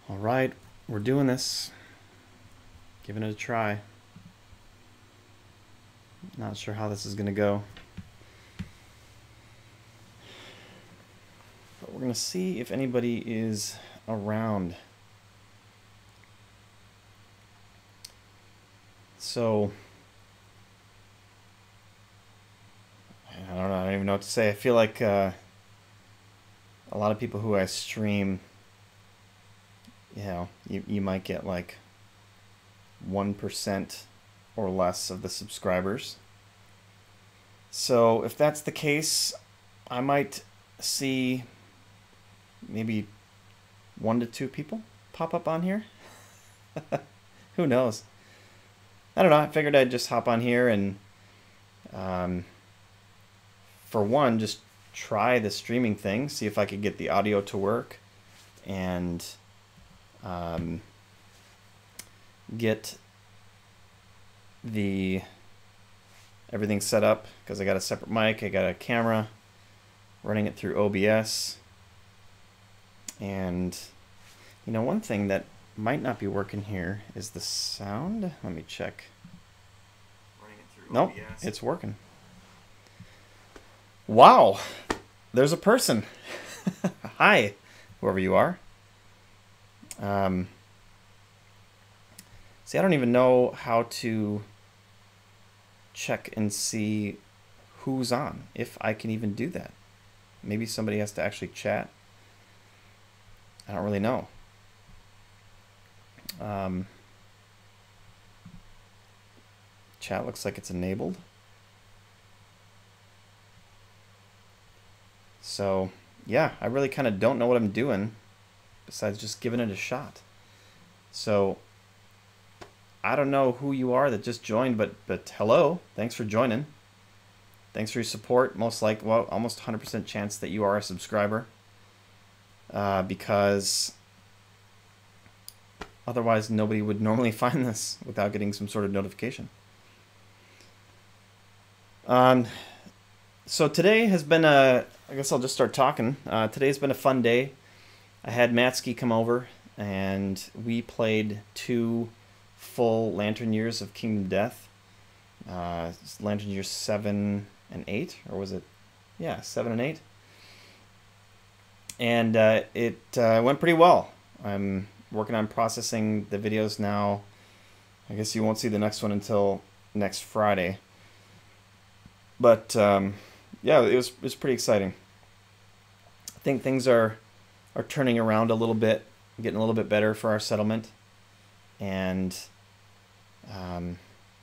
All right, we're doing this. Giving it a try. Not sure how this is going to go. But we're going to see if anybody is around. So, I don't know. I don't even know what to say. I feel like a lot of people who I stream, you know, you might get like 1% or less of the subscribers. So if that's the case, I might see maybe 1 to 2 people pop up on here. Who knows? I don't know. I figured I'd just hop on here and, for one, just try the streaming thing, see if I could get the audio to work, and get everything set up, because I got a separate mic, I got a camera, running it through OBS. And you know, one thing that might not be working here is the sound. Let me check. Running it through nope, OBS. It's working. Wow, there's a person. Hi, whoever you are. See, I don't even know how to check and see who's on, if I can even do that. Maybe somebody has to actually chat. I don't really know. Chat looks like it's enabled. So, yeah, I really kind of don't know what I'm doing besides just giving it a shot. So, I don't know who you are that just joined, but hello, thanks for joining. Thanks for your support. Most likely, well, almost 100% chance that you are a subscriber, because otherwise nobody would normally find this without getting some sort of notification. So today has been I guess I'll just start talking. Today's been a fun day. I had Prattski come over and we played 2 full Lantern Years of Kingdom Death. Lantern Years 7 and 8, or was it? Yeah, 7 and 8. And it went pretty well. I'm working on processing the videos now. I guess you won't see the next one until next Friday. But yeah, it was pretty exciting. I think things are turning around a little bit, getting a little bit better for our settlement. And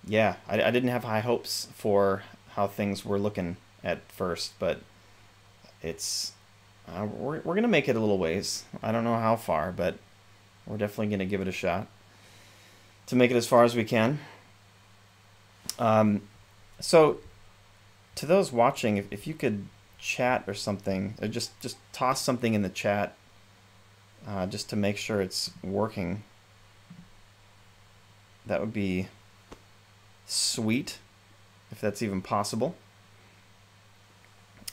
yeah, I didn't have high hopes for how things were looking at first, but it's we're gonna make it a little ways. I don't know how far, but we're definitely gonna give it a shot to make it as far as we can. So to those watching, if you could chat or something, or just toss something in the chat, just to make sure it's working, that would be sweet, if that's even possible.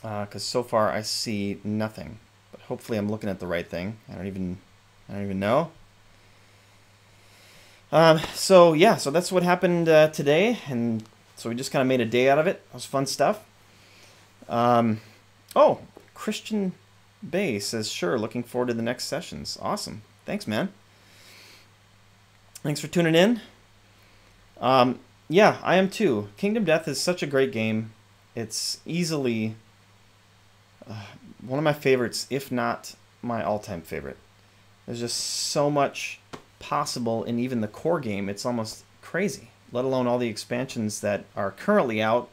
Because so far I see nothing, but hopefully I'm looking at the right thing. I don't even know. So yeah, so that's what happened today, and so we just kind of made a day out of it. It was fun stuff. Oh, Christian Bay says, sure, looking forward to the next sessions. Awesome. Thanks, man. Thanks for tuning in. Yeah, I am too. Kingdom Death is such a great game. It's easily one of my favorites, if not my all-time favorite. There's just so much possible in even the core game. It's almost crazy, let alone all the expansions that are currently out.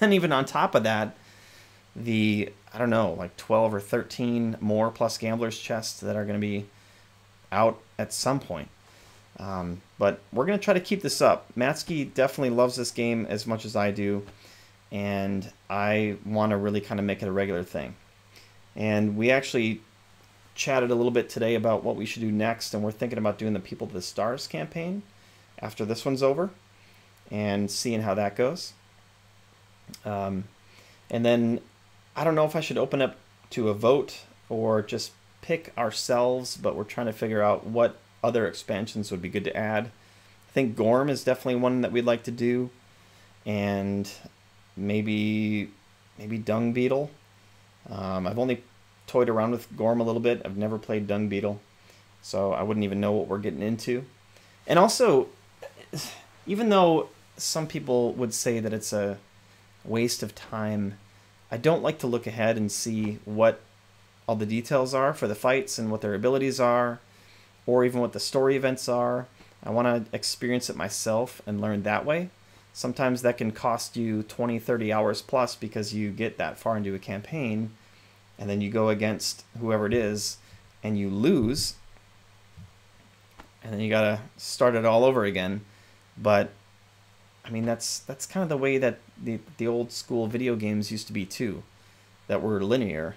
And even on top of that, the, I don't know, like 12 or 13 more plus Gambler's Chests that are going to be out at some point. But we're going to try to keep this up. Prattski definitely loves this game as much as I do, and I want to really kind of make it a regular thing. And we actually chatted a little bit today about what we should do next, and we're thinking about doing the People to the Stars campaign after this one's over and seeing how that goes. And then I don't know if I should open up to a vote or just pick ourselves, but we're trying to figure out what other expansions would be good to add. I think Gorm is definitely one that we'd like to do, and maybe Dung Beetle. I've only toyed around with Gorm a little bit. I've never played Dung Beetle, so I wouldn't even know what we're getting into. And also, even though some people would say that it's a waste of time, I don't like to look ahead and see what all the details are for the fights and what their abilities are, or even what the story events are. I want to experience it myself and learn that way. Sometimes that can cost you 20, 30 hours plus because you get that far into a campaign and then you go against whoever it is and you lose, and then you gotta start it all over again. But I mean, that's kind of the way that the old school video games used to be too, that were linear,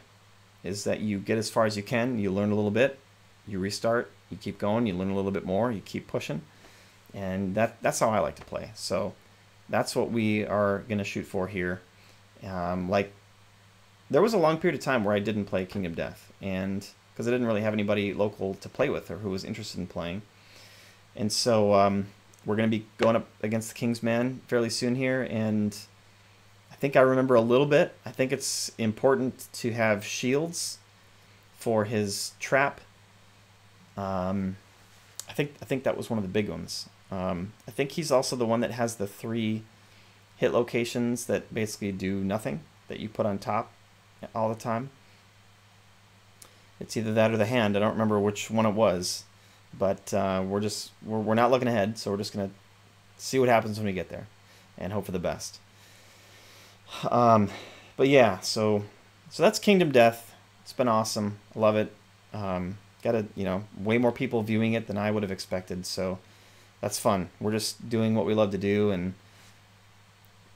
is that you get as far as you can, you learn a little bit, you restart, you keep going, you learn a little bit more, you keep pushing, and that's how I like to play. So that's what we are going to shoot for here. Like, there was a long period of time where I didn't play Kingdom Death, and because I didn't really have anybody local to play with or who was interested in playing. And so we're going to be going up against the Kingsman fairly soon here, and I think I remember a little bit. I think it's important to have shields for his trap. I think that was one of the big ones. I think he's also the one that has the 3 hit locations that basically do nothing, that you put on top all the time. It's either that or the hand. I don't remember which one it was, but we're not looking ahead, so we're just gonna see what happens when we get there and hope for the best. But yeah, so that's Kingdom Death. It's been awesome. I love it. Got way more people viewing it than I would have expected, so that's fun. We're just doing what we love to do and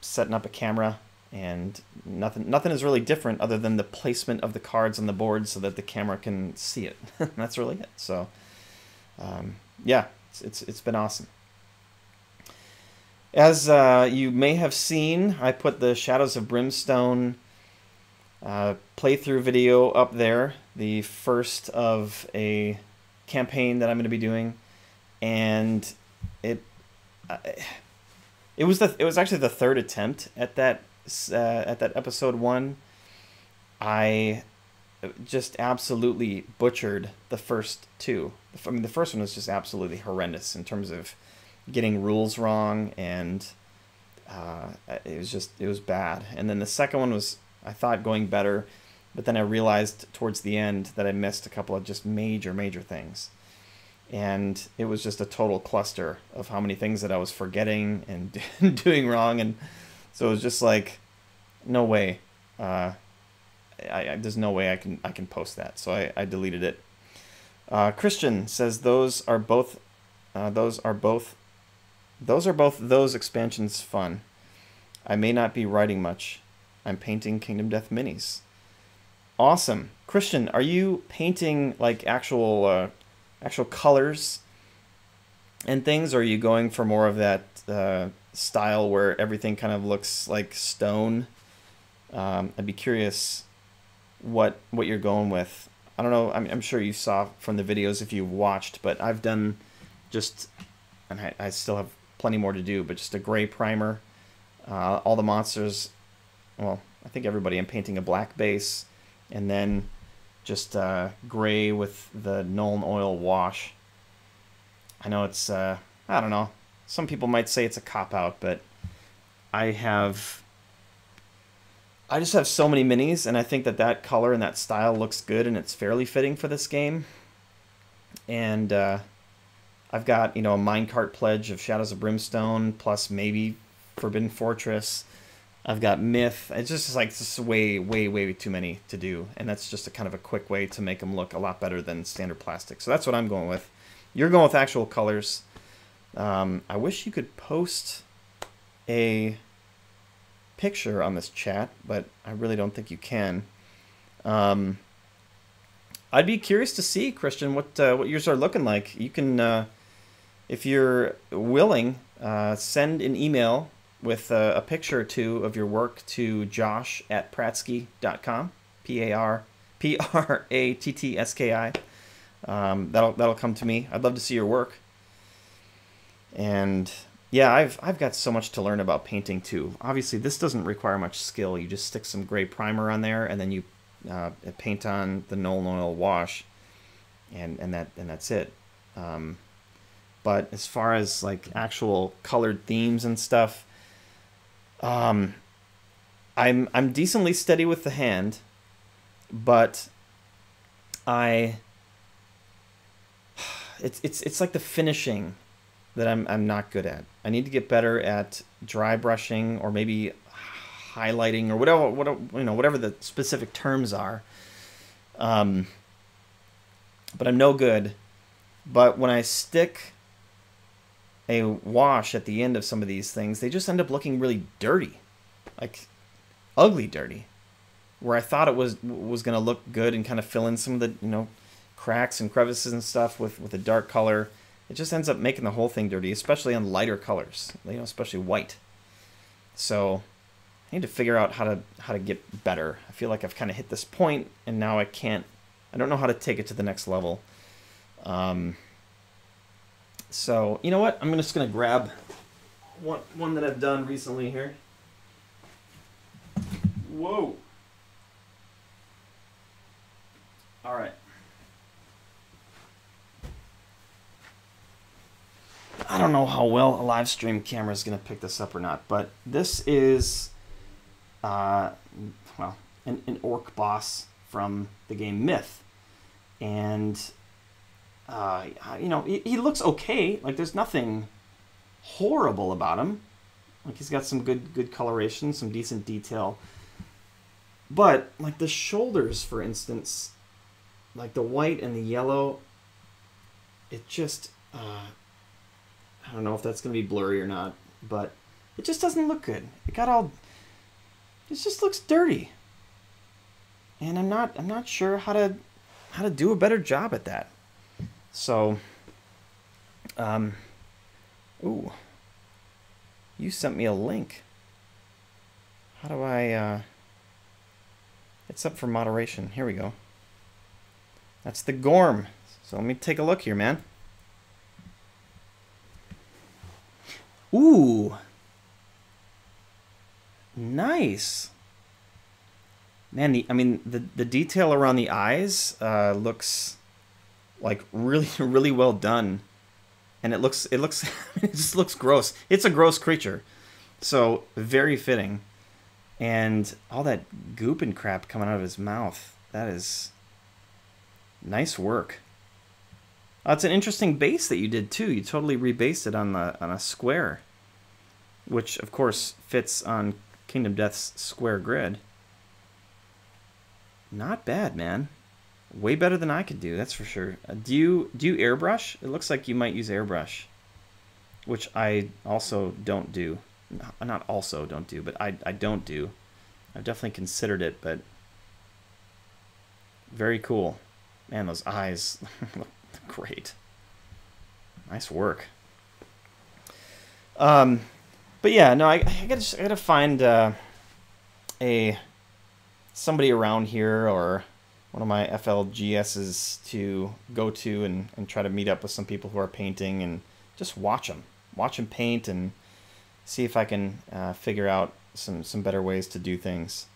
setting up a camera, and nothing is really different other than the placement of the cards on the board so that the camera can see it. That's really it. So yeah, it's been awesome. As you may have seen, I put the Shadows of Brimstone playthrough video up there, the first of a campaign that I'm going to be doing, and it was actually the 3rd attempt at that episode 1. I just absolutely butchered the first 2. I mean, the first one was just absolutely horrendous in terms of getting rules wrong, and it was bad. And then the second one was, I thought, going better, but then I realized towards the end that I missed a couple of just major things, and it was just a total cluster of how many things that I was forgetting and doing wrong. And so it was just like, no way, there's no way I can post that, so I deleted it. Christian says those are both those expansions fun. I may not be writing much. I'm painting Kingdom Death minis. Awesome. Christian, are you painting like actual colors and things, or are you going for more of that style where everything kind of looks like stone? I'd be curious what you're going with. I don't know. I'm sure you saw from the videos if you watched, but I've done just, and I still have plenty more to do, but just a gray primer. All the monsters, well, I think everybody, I'm painting a black base, and then just gray with the Nuln Oil wash. I know it's, I don't know, some people might say it's a cop-out, but I just have so many minis, and I think that color and that style looks good, and it's fairly fitting for this game. And I've got, a minecart pledge of Shadows of Brimstone, plus maybe Forbidden Fortress. I've got Myth. It's just like, this is way too many to do, and that's just a kind of a quick way to make them look a lot better than standard plastic. So that's what I'm going with. You're going with actual colors. I wish you could post a picture on this chat, but I really don't think you can. I'd be curious to see, Christian, what yours are looking like. You can, if you're willing, send an email with a picture or two of your work to josh@prattski.com, Prattski. That'll come to me. I'd love to see your work. And yeah, I've got so much to learn about painting too. Obviously, this doesn't require much skill. You just stick some gray primer on there, and then you paint on the Null Oil wash, and that's it. But as far as like actual colored themes and stuff, I'm decently steady with the hand, but it's like the finishing that I'm not good at. I need to get better at dry brushing, or maybe highlighting, or whatever the specific terms are. But I'm no good. But when I stick a wash at the end of some of these things, they just end up looking really dirty, like ugly dirty. Where I thought it was going to look good and kind of fill in some of the cracks and crevices and stuff with a dark color. It just ends up making the whole thing dirty, especially on lighter colors, especially white. So I need to figure out how to get better. I feel like I've kind of hit this point, and now I don't know how to take it to the next level. So you know what? I'm just gonna grab one that I've done recently here. Whoa. All right. I don't know how well a live stream camera is going to pick this up or not, but this is, an orc boss from the game Myth. And, he looks okay. Like, there's nothing horrible about him. Like, he's got some good coloration, some decent detail. But, like, the shoulders, for instance, like the white and the yellow, it just... I don't know if that's going to be blurry or not, but it just doesn't look good. It just looks dirty. And I'm not sure how to do a better job at that. So, ooh, you sent me a link. How do I, it's up for moderation. Here we go. That's the Gorm. So let me take a look here, man. Ooh, nice. Man, the detail around the eyes looks like really really well done, and it just looks gross. It's a gross creature, so very fitting, and all that goop and crap coming out of his mouth. That is nice work. It's an interesting base that you did too. You totally rebased it on a square, which of course fits on Kingdom Death's square grid. Not bad, man. Way better than I could do, that's for sure. Do you airbrush? It looks like you might use airbrush, which I also don't do. Not also don't do, but I don't do. I've definitely considered it, but very cool. Man, those eyes look great. Nice work. But yeah, no, I gotta find somebody around here, or one of my FLGSs to go to and try to meet up with some people who are painting and just watch them paint and see if I can figure out some better ways to do things.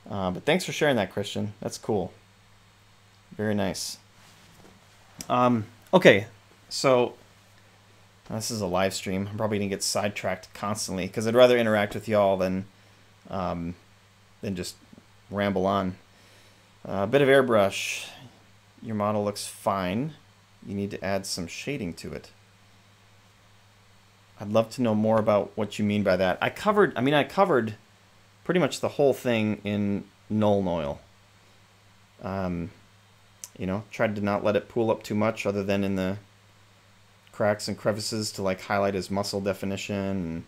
But thanks for sharing that, Christian. That's cool. Very nice. Okay, so this is a live stream. I'm probably gonna get sidetracked constantly because I'd rather interact with y'all than just ramble on. A bit of airbrush. Your model looks fine. You need to add some shading to it. I'd love to know more about what you mean by that. I covered pretty much the whole thing in Null Oil. Tried to not let it pool up too much other than in the cracks and crevices to like highlight his muscle definition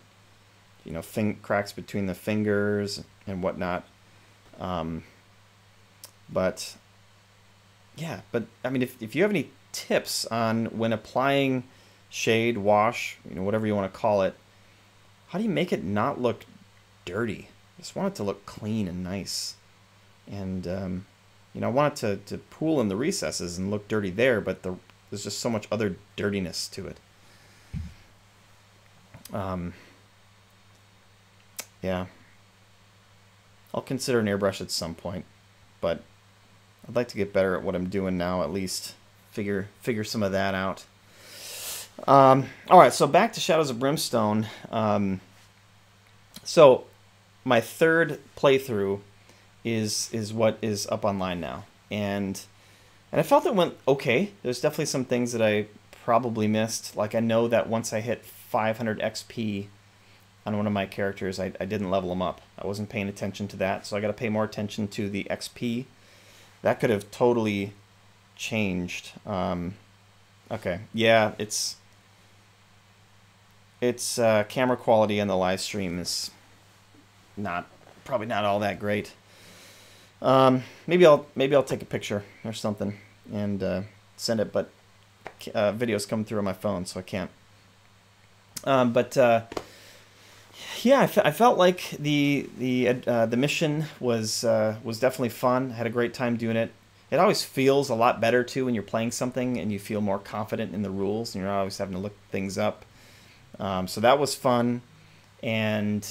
and, cracks between the fingers and whatnot. But I mean, if you have any tips on when applying shade, wash, whatever you want to call it, how do you make it not look dirty? I just want it to look clean and nice. And You know, I want it to pool in the recesses and look dirty there, but there's just so much other dirtiness to it. Yeah. I'll consider an airbrush at some point, but I'd like to get better at what I'm doing now, at least. Figure some of that out. All right, so back to Shadows of Brimstone. So my third playthrough is what is up online now, and I felt it went okay. There's definitely some things that I probably missed. Like, I know that once I hit 500 XP on one of my characters, I didn't level them up. I wasn't paying attention to that, so I got to pay more attention to the XP. That could have totally changed. Okay, yeah, it's camera quality on the live stream is probably not all that great. Maybe I'll take a picture or something and send it, but videos come through on my phone, so I can't. Yeah, I felt like the mission was definitely fun. I had a great time doing it. It always feels a lot better too when you're playing something and you feel more confident in the rules and you're not always having to look things up. So that was fun, and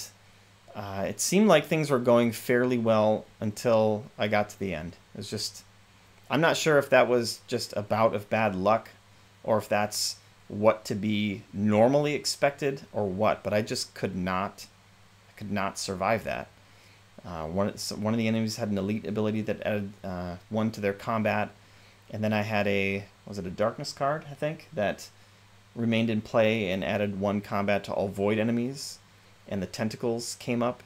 it seemed like things were going fairly well until I got to the end. It was just, I'm not sure if that was just a bout of bad luck or if that's what to be normally expected or what, but I just could not survive that. One of the enemies had an elite ability that added 1 to their combat, and then I had was it a darkness card, I think, that remained in play and added 1 combat to all void enemies, and the tentacles came up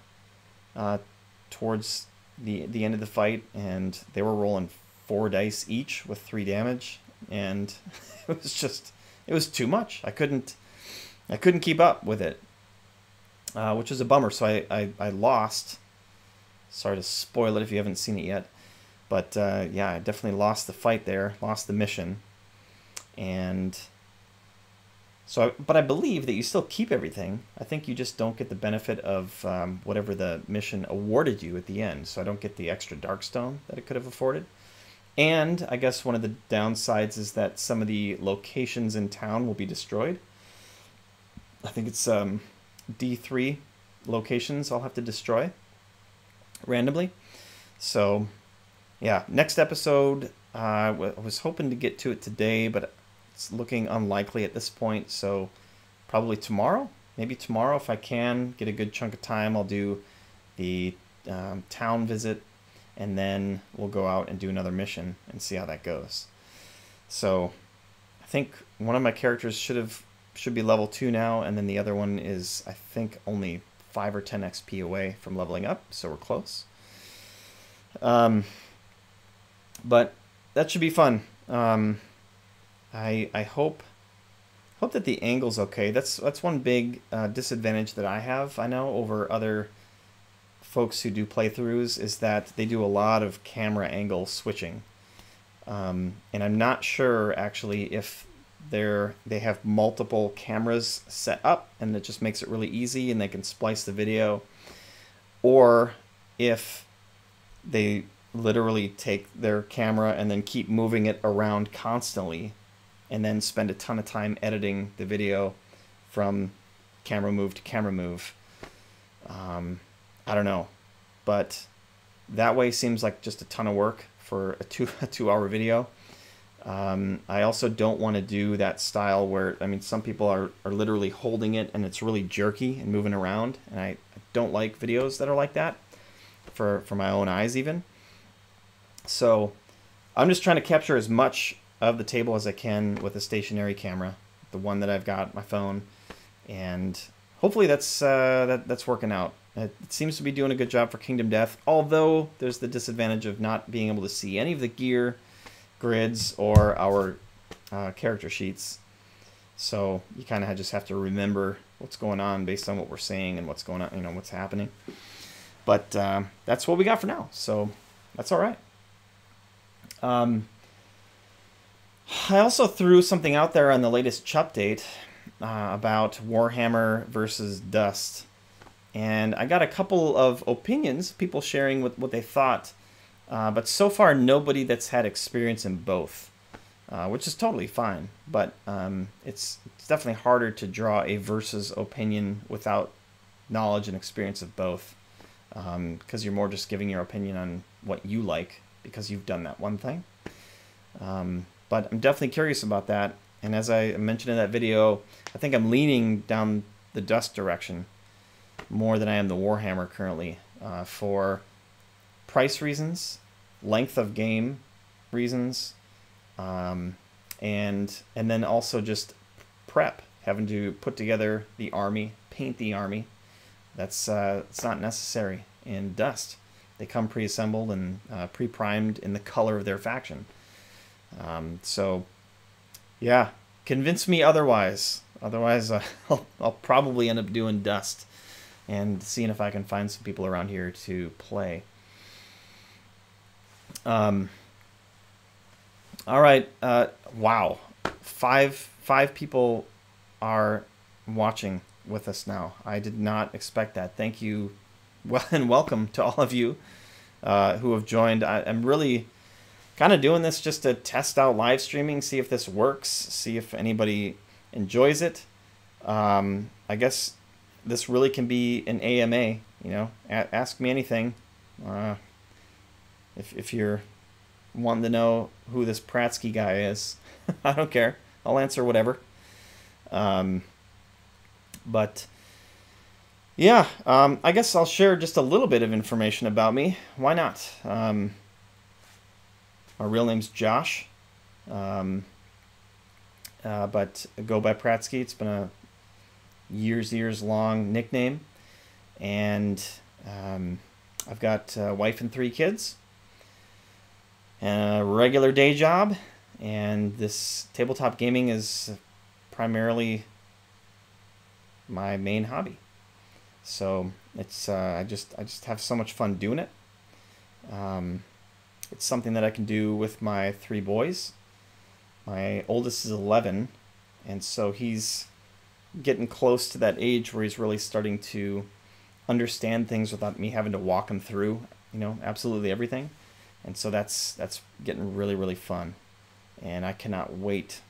towards the end of the fight, and they were rolling 4 dice each with 3 damage, and it was too much. I couldn't keep up with it, which was a bummer. So I lost. Sorry to spoil it if you haven't seen it yet, but yeah, I definitely lost the fight there, lost the mission, and so. But I believe that you still keep everything. I think you just don't get the benefit of whatever the mission awarded you at the end. So I don't get the extra Darkstone that it could have afforded. And I guess one of the downsides is that some of the locations in town will be destroyed. I think it's D3 locations I'll have to destroy randomly. So, yeah, next episode, I was hoping to get to it today, but it's looking unlikely at this point. So probably tomorrow. Maybe tomorrow, if I can get a good chunk of time, I'll do the town visit, and then we'll go out and do another mission and see how that goes. So I think one of my characters should be level 2 now, and then the other one is, I think, only 5 or 10 XP away from leveling up, so we're close. But that should be fun. I hope that the angle's okay. That's one big disadvantage that I have, I know, over other folks who do playthroughs, is that they do a lot of camera angle switching, and I'm not sure actually if they have multiple cameras set up and it just makes it really easy and they can splice the video, or if they literally take their camera and then keep moving it around constantly and then spend a ton of time editing the video from camera move to camera move. I don't know, but that way seems like just a ton of work for a 2-hour video. I also don't want to do that style where, I mean, some people are literally holding it and it's really jerky and moving around, and I don't like videos that are like that for my own eyes even. So I'm just trying to capture as much of the table as I can with a stationary camera, the one that I've got, my phone, and hopefully that's working out. It seems to be doing a good job for Kingdom Death, although there's the disadvantage of not being able to see any of the gear grids or our character sheets. So you kind of just have to remember what's going on based on what we're seeing and what's going on, what's happening. But that's what we got for now, so that's all right. I also threw something out there on the latest update about Warhammer versus Dust. And I got a couple of opinions, people sharing what they thought but so far nobody that's had experience in both, which is totally fine. But it's definitely harder to draw a versus opinion without knowledge and experience of both, because you're more just giving your opinion on what you like because you've done that one thing. But I'm definitely curious about that. And as I mentioned in that video, I think I'm leaning down the Dust direction more than I am the Warhammer currently, for price reasons, length of game reasons, and then also just prep, having to put together the army, paint the army. That's it's not necessary in Dust. They come pre-assembled and pre-primed in the color of their faction. So yeah, convince me otherwise. Otherwise, I'll probably end up doing Dust and seeing if I can find some people around here to play. All right. Wow, five people are watching with us now. I did not expect that. Thank you, well, and welcome to all of you who have joined. I'm really kind of doing this just to test out live streaming, see if this works, see if anybody enjoys it. I guess this really can be an AMA, you know, ask me anything. If you're wanting to know who this Prattski guy is, I don't care. I'll answer whatever. But yeah, I guess I'll share just a little bit of information about me. Why not? My real name's Josh, but I go by Prattski. It's been a years long nickname, and I've got a wife and 3 kids, and a regular day job, and this tabletop gaming is primarily my main hobby. So it's I just have so much fun doing it. It's something that I can do with my 3 boys. My oldest is 11, and so he's getting close to that age where he's really starting to understand things without me having to walk him through, you know, absolutely everything. And so that's getting really fun, and I cannot wait.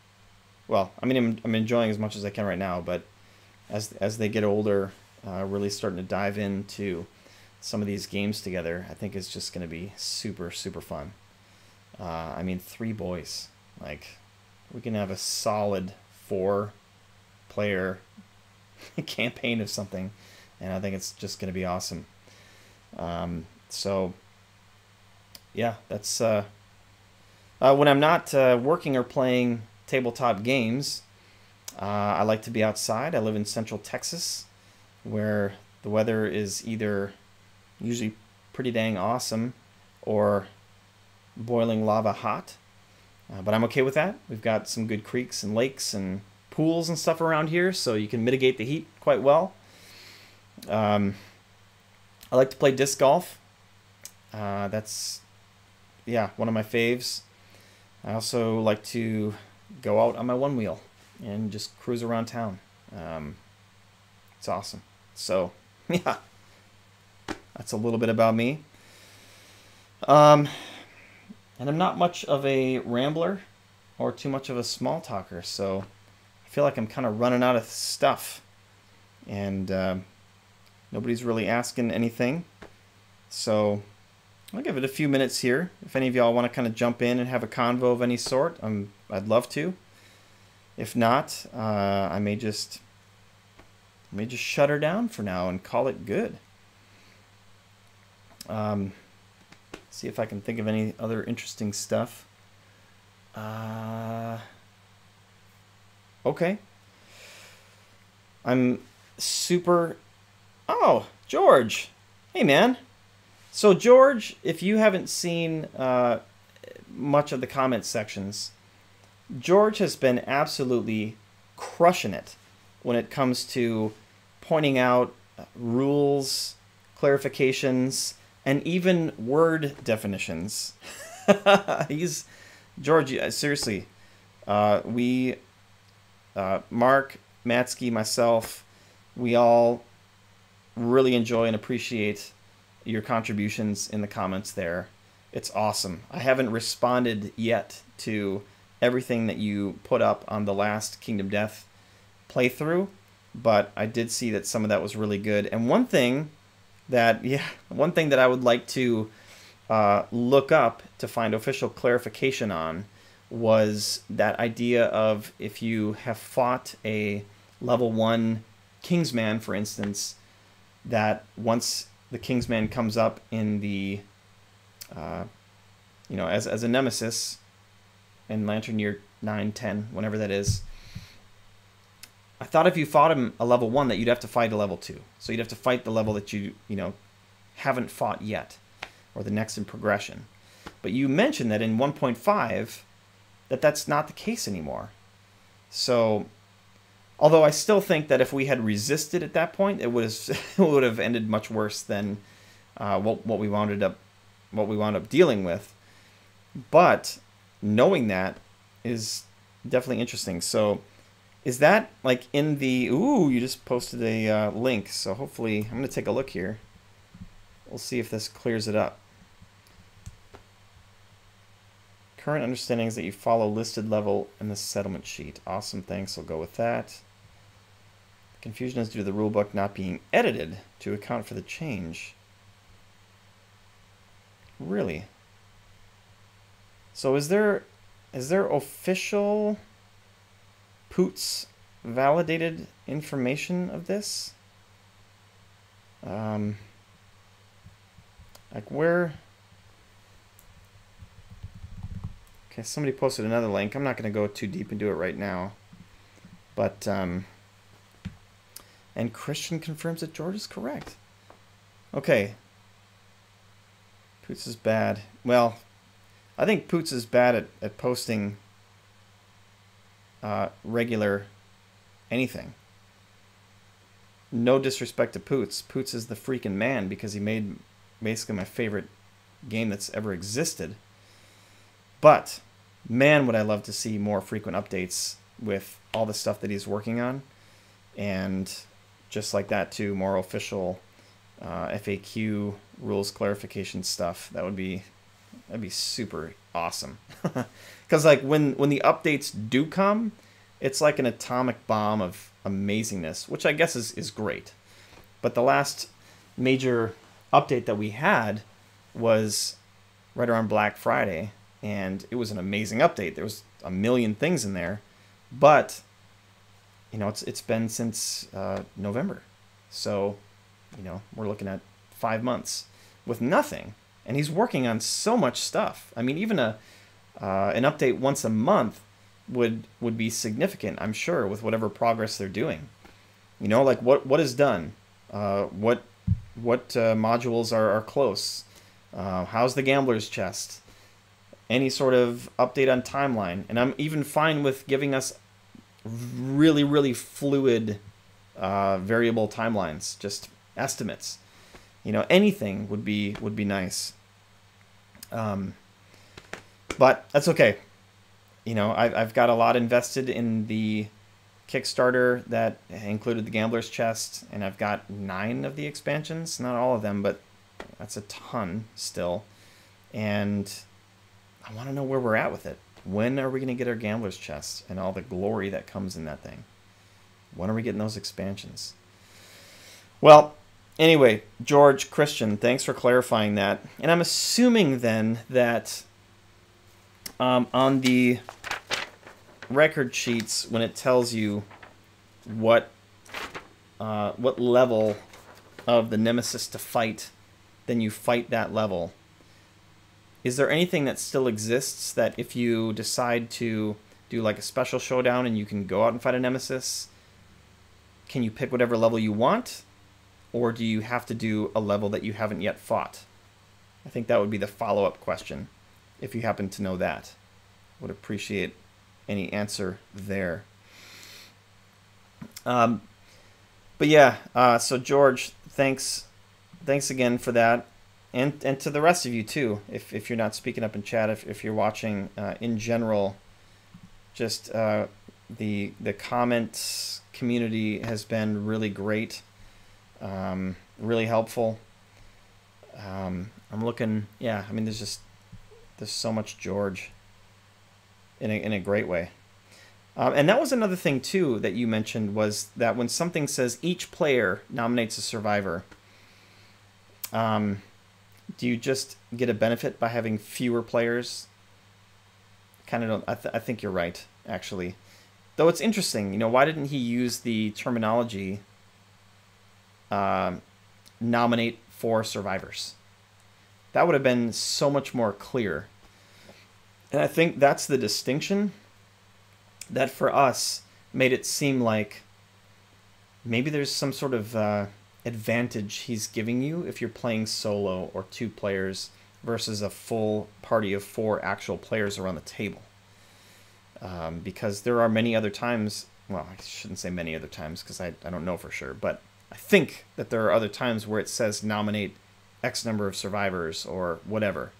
Well, I mean, I'm enjoying as much as I can right now, but as they get older, really starting to dive into some of these games together, I think it's just going to be super fun. I mean, 3 boys, like, we can have a solid 4-player campaign of something, and I think it's just going to be awesome. So yeah, that's when I'm not working or playing tabletop games, I like to be outside. I live in Central Texas, where the weather is either usually pretty dang awesome or boiling lava hot. But I'm okay with that. We've got some good creeks and lakes and pools and stuff around here, so you can mitigate the heat quite well. I like to play disc golf. That's, yeah, one of my faves. I also like to go out on my one wheel and just cruise around town. It's awesome. So yeah, that's a little bit about me. And I'm not much of a rambler or too much of a small talker, so I feel like I'm kind of running out of stuff, and nobody's really asking anything. So I'll give it a few minutes here. If any of y'all want to kind of jump in and have a convo of any sort, I'd love to. If not, I may just shut her down for now and call it good. See if I can think of any other interesting stuff. Okay. I'm super... Oh, George. Hey, man. So, George, if you haven't seen much of the comment sections, George has been absolutely crushing it when it comes to pointing out rules, clarifications, and even word definitions. George, seriously, we, Mark, Prattski, myself, we all really enjoy and appreciate your contributions in the comments there. It's awesome. I haven't responded yet to everything that you put up on the last Kingdom Death playthrough, but I did see that some of that was really good. And one thing that I would like to look up to find official clarification on was that idea of if you have fought a level 1 Kingsman, for instance, that once the Kingsman comes up in the as a nemesis in Lantern Year 9, 10, whenever that is, I thought if you fought him a level 1 that you'd have to fight a level 2. So you'd have to fight the level that you haven't fought yet, or the next in progression. But you mentioned that in 1.5 that's not the case anymore. So although I still think that if we had resisted at that point, it would have ended much worse than what we wound up dealing with. But knowing that is definitely interesting. So is that like in the... Ooh, you just posted a link. So hopefully I'm going to take a look here. We'll see if this clears it up. Current understanding is that you follow listed level in the settlement sheet. Awesome, thanks. I'll go with that. Confusion is due to the rulebook not being edited to account for the change. Really? So is there official Poots validated information of this? Like where? Okay, somebody posted another link. I'm not going to go too deep into it right now. But, and Christian confirms that George is correct. Okay. Poots is bad. Well, I think Poots is bad at posting regular anything. No disrespect to Poots. Poots is the freaking man because he made basically my favorite game that's ever existed. But, man, would I love to see more frequent updates with all the stuff that he's working on. And just like that, too, more official FAQ rules clarification stuff. That'd be super awesome. Because, like, when the updates do come, it's like an atomic bomb of amazingness, which I guess is great. But the last major update that we had was right around Black Friday. And it was an amazing update. There was a million things in there, but it's been since November, so we're looking at 5 months with nothing. And he's working on so much stuff. I mean, even an update once a month would be significant, I'm sure, with whatever progress they're doing. Like what is done, what modules are close, how's the Gambler's Chest. Any sort of update on timeline. And I'm even fine with giving us really, really fluid variable timelines, just estimates. Anything would be nice. But that's okay. I've got a lot invested in the Kickstarter that included the Gambler's Chest, and I've got 9 of the expansions. Not all of them, but that's a ton still. And I want to know where we're at with it. When are we going to get our Gambler's Chest and all the glory that comes in that thing? When are we getting those expansions? Well, anyway, George, Christian, thanks for clarifying that. And I'm assuming then that on the record sheets, when it tells you what level of the nemesis to fight, then you fight that level. Is there anything that still exists that if you decide to do like a special showdown and you can go out and fight a nemesis, can you pick whatever level you want? Or do you have to do a level that you haven't yet fought? I think that would be the follow-up question, if you happen to know that. Would appreciate any answer there. But yeah, so George, thanks again for that. And to the rest of you too, if you're not speaking up in chat, if you're watching in general, just the comments community has been really great, really helpful. I'm looking, yeah, I mean, there's just There's so much George in a great way. And that was another thing, too, that you mentioned, was that when something says each player nominates a survivor, do you just get a benefit by having fewer players? Kind of don't. I think you're right, actually. Though it's interesting, why didn't he use the terminology nominate 4 survivors? That would have been so much more clear. And I think that's the distinction that for us made it seem like maybe there's some sort of advantage he's giving you if you're playing solo or 2 players versus a full party of 4 actual players around the table. Because there are many other times, well, I shouldn't say many other times because I don't know for sure, but I think that there are other times where it says nominate X number of survivors or whatever,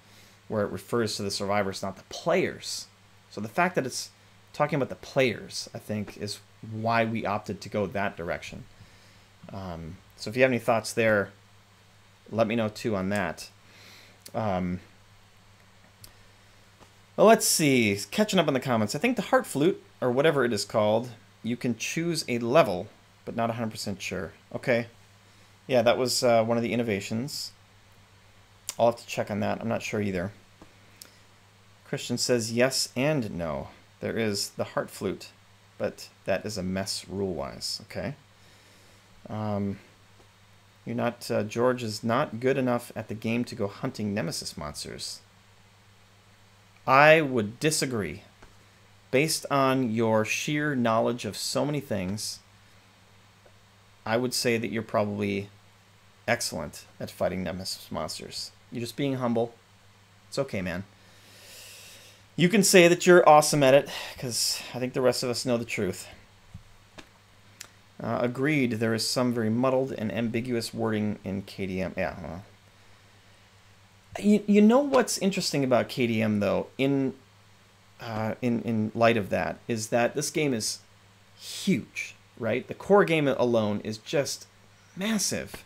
where it refers to the survivors, not the players. So the fact that it's talking about the players, I think, is why we opted to go that direction. So if you have any thoughts there, let me know too on that. Well, let's see. Catching up on the comments. I think the Heart Flute, or whatever it is called, you can choose a level, but not 100% sure. Okay. Yeah, that was one of the innovations. I'll have to check on that. I'm not sure either. Christian says yes and no. There is the Heart Flute, but that is a mess rule-wise. Okay. You're not... George is not good enough at the game to go hunting Nemesis monsters. I would disagree. Based on your sheer knowledge of so many things, I would say that you're probably excellent at fighting Nemesis monsters. You're just being humble. It's okay, man. You can say that you're awesome at it, because I think the rest of us know the truth. Agreed, there is some very muddled and ambiguous wording in KDM. Yeah, well. You know what's interesting about KDM, though, in light of that, is that this game is huge, right? The core game alone is just massive.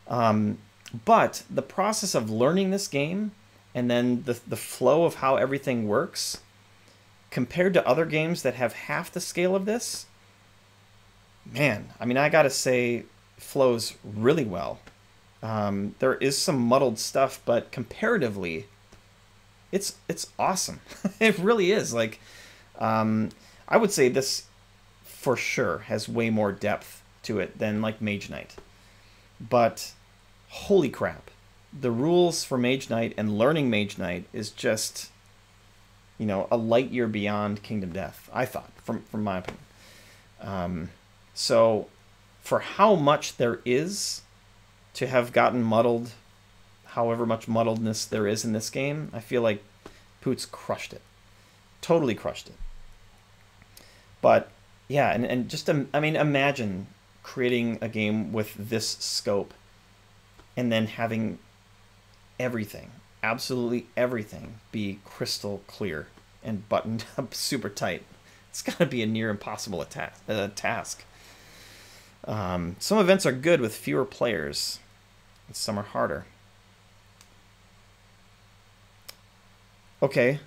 But the process of learning this game and then the flow of how everything works, compared to other games that have half the scale of this, man, I mean, I gotta say, flows really well. There is some muddled stuff, but comparatively, it's awesome. It really is. Like, I would say this for sure has way more depth to it than like Mage Knight. But holy crap, the rules for Mage Knight and learning Mage Knight is just, a light year beyond Kingdom Death, I thought, from my opinion. So for how much there is to have gotten muddled, however much muddledness there is in this game, I feel like Poots crushed it. Totally crushed it. But yeah, and just, I mean, imagine creating a game with this scope and then having everything, absolutely everything, be crystal clear and buttoned up super tight. It's got to be a near impossible task. Some events are good with fewer players, and some are harder. Okay,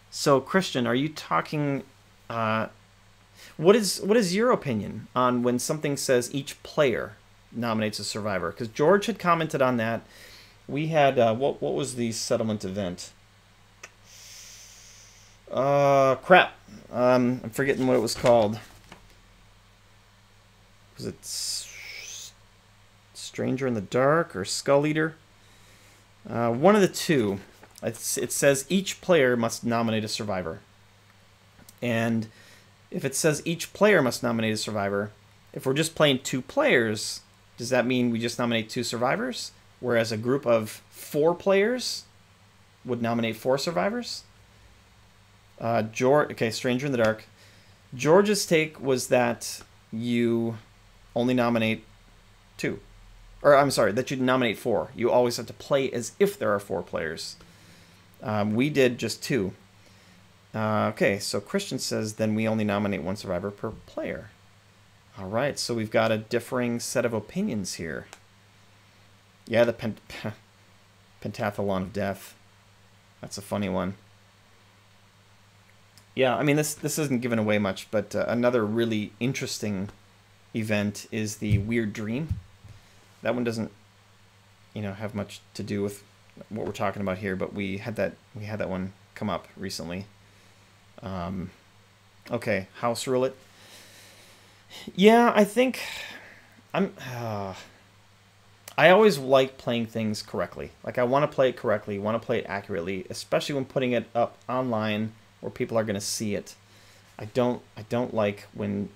so Christian, are you talking... what is your opinion on when something says each player nominates a survivor? Because George had commented on that. We had... what was the settlement event? Crap. I'm forgetting what it was called. Was it Stranger in the Dark or Skull Eater? One of the two. It says each player must nominate a survivor. And if it says each player must nominate a survivor, if we're just playing 2 players, does that mean we just nominate 2 survivors? Whereas a group of 4 players would nominate 4 survivors? Okay, Stranger in the Dark. George's take was that you only nominate 2. Or, I'm sorry, that you nominate 4. You always have to play as if there are 4 players. We did just 2. Okay, so Christian says then we only nominate 1 survivor per player. All right, so we've got a differing set of opinions here. Yeah, the pentathlon of death. That's a funny one. Yeah, I mean, this isn't giving away much, but another really interesting event is the Weird Dream. That one doesn't, you know, have much to do with what we're talking about here, but we had that one come up recently. Okay, house rule it. Yeah, I think I always like playing things correctly. Like, I want to play it correctly, want to play it accurately, especially when putting it up online where people are going to see it. I don't like when,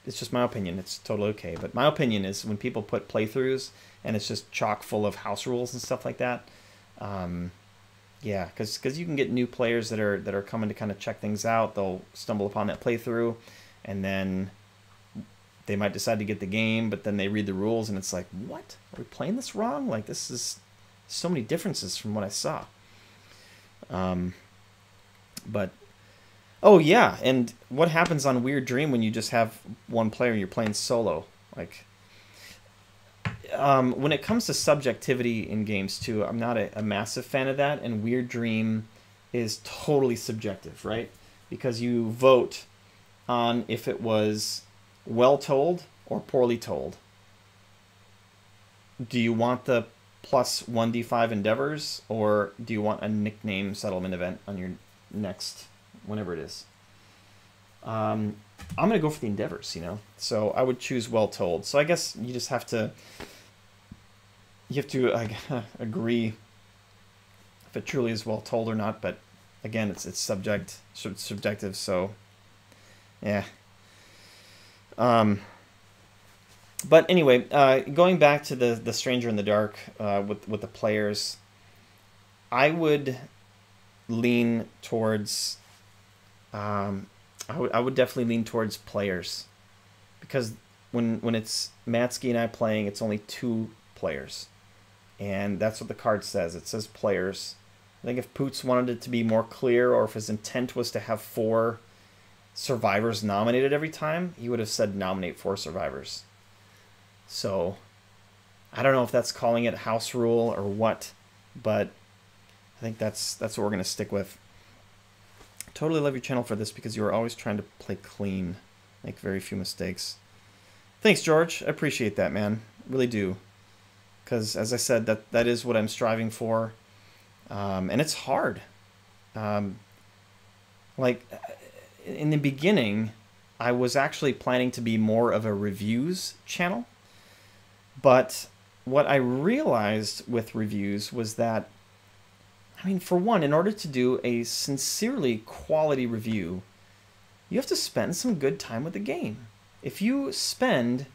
it's just my opinion, it's totally okay, but my opinion is when people put playthroughs and it's just chock full of house rules and stuff like that. Yeah, because you can get new players that are coming to kind of check things out. They'll stumble upon that playthrough, and then they might decide to get the game, but then they read the rules and it's like, what? Are we playing this wrong? Like, this is so many differences from what I saw. But, oh yeah, and what happens on Weird Dream when you just have one player and you're playing solo? Like, when it comes to subjectivity in games too, I'm not a massive fan of that, and Weird Dream is totally subjective, right? Because you vote on if it was well told or poorly told. Do you want the plus 1d5 endeavors, or do you want a nickname settlement event on your next, whenever it is? I'm going to go for the endeavors, you know? So I would choose well told. So I guess you just have to, agree if it truly is well told or not, but again, it's subjective, so yeah. But anyway, going back to the Stranger in the Dark with the players, I would lean towards I would definitely lean towards players, because when it's Prattski and I playing, it's only 2 players, and that's what the card says. It says players. I think if Poots wanted it to be more clear, or if his intent was to have 4 survivors nominated every time, he would have said nominate 4 survivors. So I don't know if that's calling it house rule or what, but I think that's what we're going to stick with. Totally love your channel for this because you are always trying to play clean, make very few mistakes. Thanks, George. I appreciate that, man. Really do. Because as I said, that is what I'm striving for. And it's hard. Like, in the beginning, I was actually planning to be more of a reviews channel. But what I realized with reviews was that, I mean, for one, in order to do a sincerely quality review, you have to spend some good time with the game. If you spend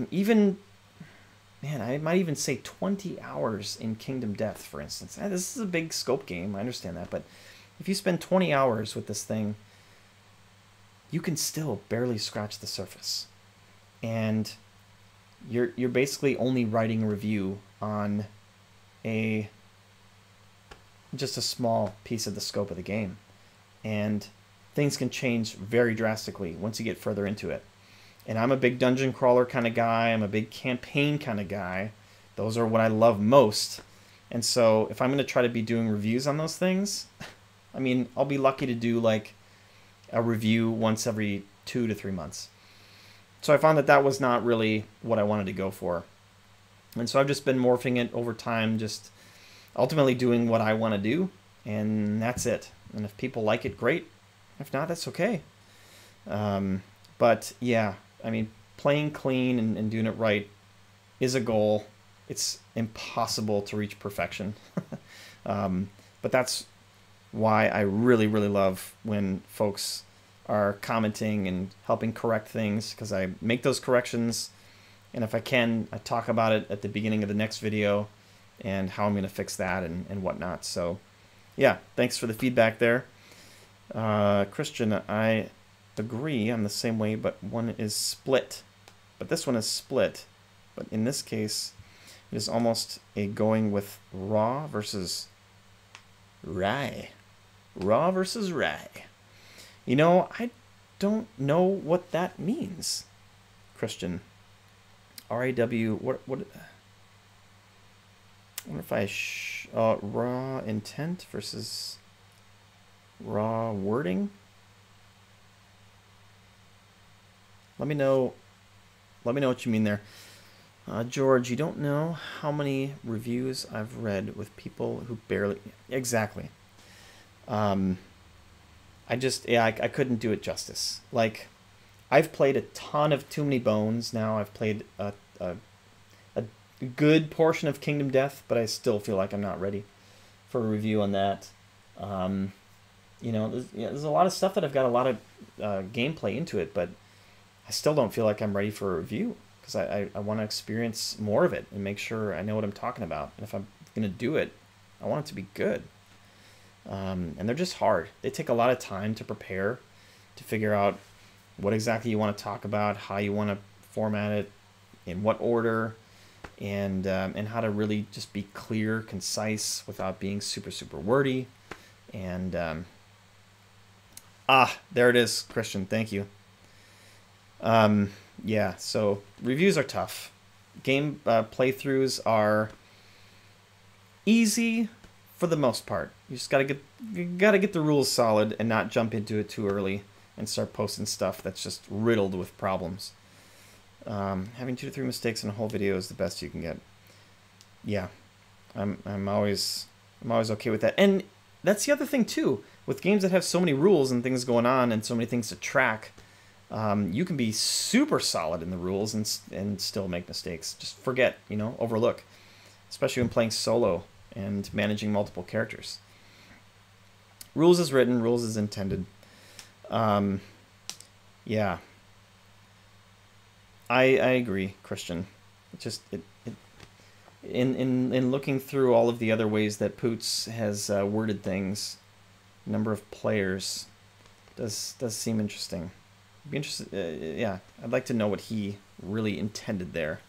even, man, I might even say 20 hours in Kingdom Death, for instance. This is a big scope game, I understand that, but if you spend 20 hours with this thing, you can still barely scratch the surface. And you're basically only writing a review on just a small piece of the scope of the game. And things can change very drastically once you get further into it. And I'm a big dungeon crawler kind of guy. I'm a big campaign kind of guy. Those are what I love most. And so if I'm going to try to be doing reviews on those things, I mean, I'll be lucky to do like a review once every 2 to 3 months. So I found that was not really what I wanted to go for. And so I've just been morphing it over time, just ultimately doing what I want to do, and that's it. And if people like it, great. If not, that's okay. But yeah, I mean, playing clean and doing it right is a goal. It's impossible to reach perfection. But that's why I really, really love when folks are commenting and helping correct things, because I make those corrections, and if I can, I talk about it at the beginning of the next video and how I'm going to fix that and whatnot. So yeah, thanks for the feedback there. Christian, I agree, I'm the same way, but one is split. But this one is split. But in this case, it is almost a going with raw versus rye. Raw versus rye. You know, I don't know what that means, Christian. R-A-W, what I wonder if raw intent versus raw wording. Let me know what you mean there. George, you don't know how many reviews I've read with people who barely... Exactly. I couldn't do it justice. Like, I've played a ton of Too Many Bones now. I've played a good portion of Kingdom Death, but I still feel like I'm not ready for a review on that. You know, there's a lot of stuff that I've got a lot of gameplay into it, but I still don't feel like I'm ready for a review because I want to experience more of it and make sure I know what I'm talking about. And if I'm going to do it, I want it to be good. And they're just hard. They take a lot of time to prepare, to figure out what exactly you want to talk about, how you want to format it, in what order, and how to really just be clear, concise, without being super, super wordy. And there it is, Christian. Thank you. Yeah, so reviews are tough. Game playthroughs are easy for the most part. You just gotta get the rules solid and not jump into it too early and start posting stuff that's just riddled with problems. Having 2 to 3 mistakes in a whole video is the best you can get. Yeah, I'm always okay with that. And that's the other thing too, with games that have so many rules and things going on and so many things to track. You can be super solid in the rules and still make mistakes. Just forget, overlook, especially when playing solo and managing multiple characters. Rules is written, rules is intended. Yeah, I agree, Christian. In looking through all of the other ways that Poots has worded things, number of players does seem interesting. Be interested. Yeah, I'd like to know what he really intended there,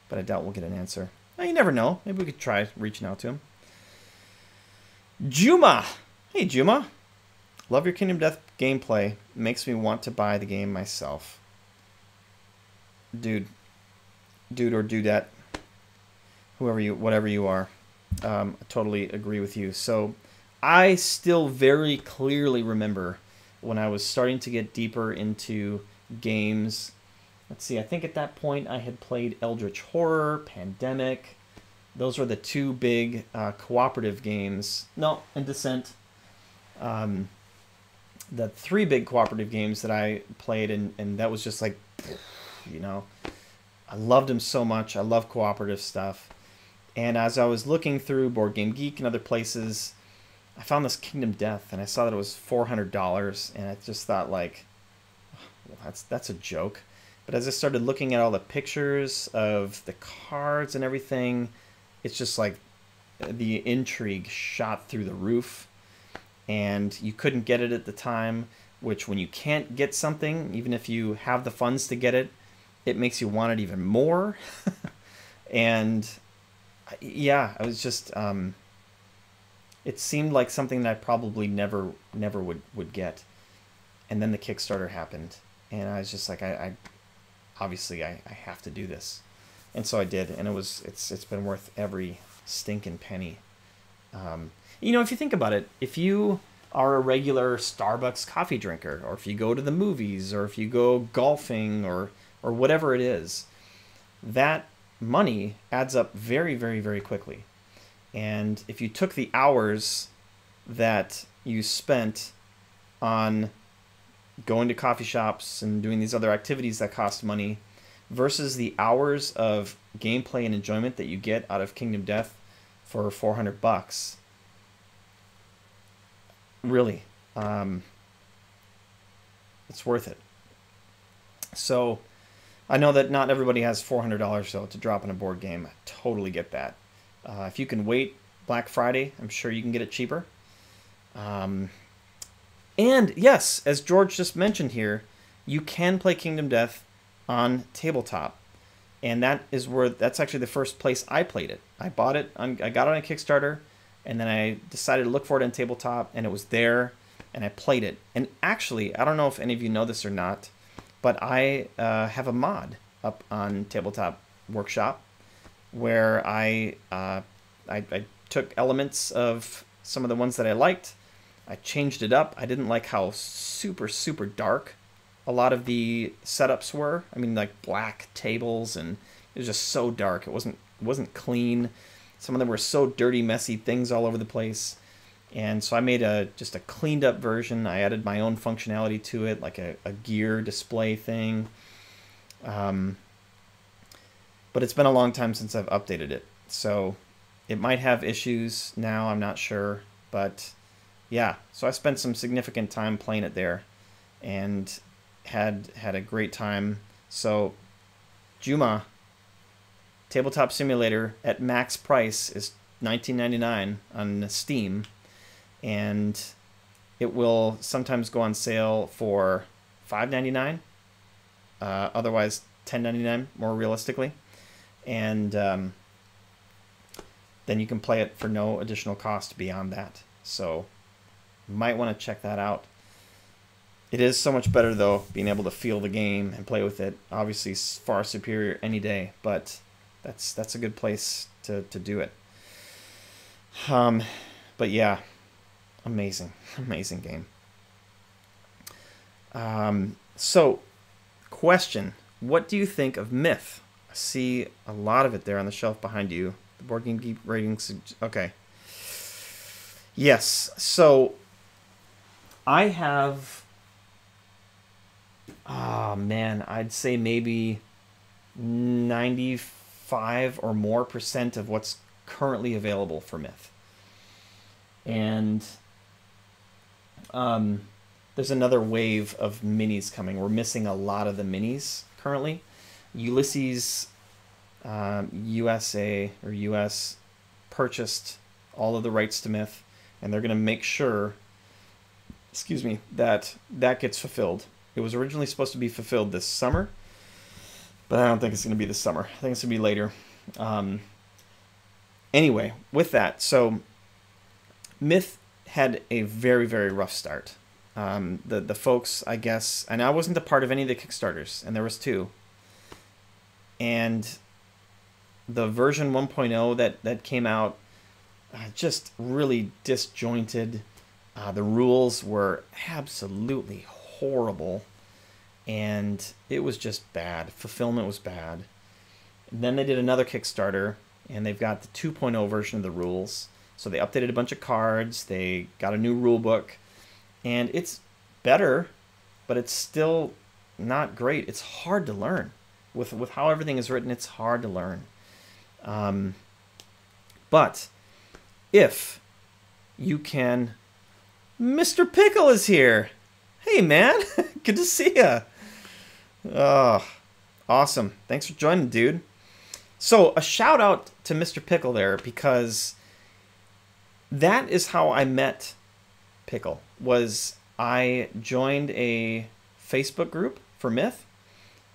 but I doubt we'll get an answer. Well, you never know. Maybe we could try reaching out to him. Juma, hey Juma, love your Kingdom Death gameplay. Makes me want to buy the game myself. Dude or dudette, whatever you are, I totally agree with you. So I still very clearly remember when I was starting to get deeper into games. Let's see, I think at that point I had played Eldritch Horror, Pandemic. Those were the 2 big cooperative games. No, and Descent. The 3 big cooperative games that I played, and that was just like, I loved them so much. I love cooperative stuff. And as I was looking through Board Game Geek and other places, I found this Kingdom Death, and I saw that it was $400, and I just thought, like, well, that's a joke. But as I started looking at all the pictures of the cards and everything, it's just like the intrigue shot through the roof, and you couldn't get it at the time, which when you can't get something, even if you have the funds to get it, it makes you want it even more. And yeah, I was just... it seemed like something that I probably never would get. And then the Kickstarter happened. And I was just like, I obviously I have to do this. And so I did. And it's been worth every stinking penny. If you think about it, if you are a regular Starbucks coffee drinker, or if you go to the movies, or if you go golfing, or whatever it is, that money adds up very, very, very quickly. And if you took the hours that you spent on going to coffee shops and doing these other activities that cost money versus the hours of gameplay and enjoyment that you get out of Kingdom Death for $400, really, it's worth it. So I know that not everybody has $400 though to drop in a board game. I totally get that. If you can wait Black Friday, I'm sure you can get it cheaper. And yes, as George just mentioned here, you can play Kingdom Death on tabletop. And that's actually the first place I played it. I got it on a Kickstarter, and then I decided to look for it on tabletop, and it was there, and I played it. And actually, I don't know if any of you know this or not, but I have a mod up on Tabletop Workshop where I took elements of some of the ones that I liked. I changed it up. I didn't like how super, super dark a lot of the setups were. I mean, like black tables, and it was just so dark. It wasn't clean. Some of them were so dirty, messy, things all over the place. And so I made just a cleaned up version. I added my own functionality to it, like a gear display thing. But it's been a long time since I've updated it. So it might have issues now, I'm not sure. But yeah, so I spent some significant time playing it there and had a great time. So Juma, Tabletop Simulator at max price is $19.99 on Steam, and it will sometimes go on sale for $5.99, otherwise $10.99 more realistically, and then you can play it for no additional cost beyond that. So you might want to check that out. It is so much better though, being able to feel the game and play with it. Obviously far superior any day, but that's a good place to do it. But yeah, amazing game. So, question: what do you think of Myth? I see a lot of it there on the shelf behind you. The Board Game Geek ratings. Okay. Yes. So, I have. Oh man, I'd say maybe 95 or more % of what's currently available for Myth. And there's another wave of minis coming. We're missing a lot of the minis currently. Ulysses USA or US purchased all of the rights to Myth, and they're going to make sure, excuse me, that gets fulfilled. It was originally supposed to be fulfilled this summer, but I don't think it's going to be this summer. I think it's going to be later. Anyway, with that, so Myth had a very, very rough start. The folks, I guess, and I wasn't a part of any of the Kickstarters, and there was 2. And the version 1.0 that came out just really disjointed. The rules were absolutely horrible, and it was just bad. Fulfillment was bad. And then they did another Kickstarter, and they've got the 2.0 version of the rules. So they updated a bunch of cards, they got a new rule book, and it's better, but it's still not great. It's hard to learn. With how everything is written, it's hard to learn. But if you can... Mr. Pickle is here! Hey, man! Good to see ya! Oh, awesome. Thanks for joining, dude. So, a shout out to Mr. Pickle there, because that is how I met Pickle. Was I joined a Facebook group for Myth,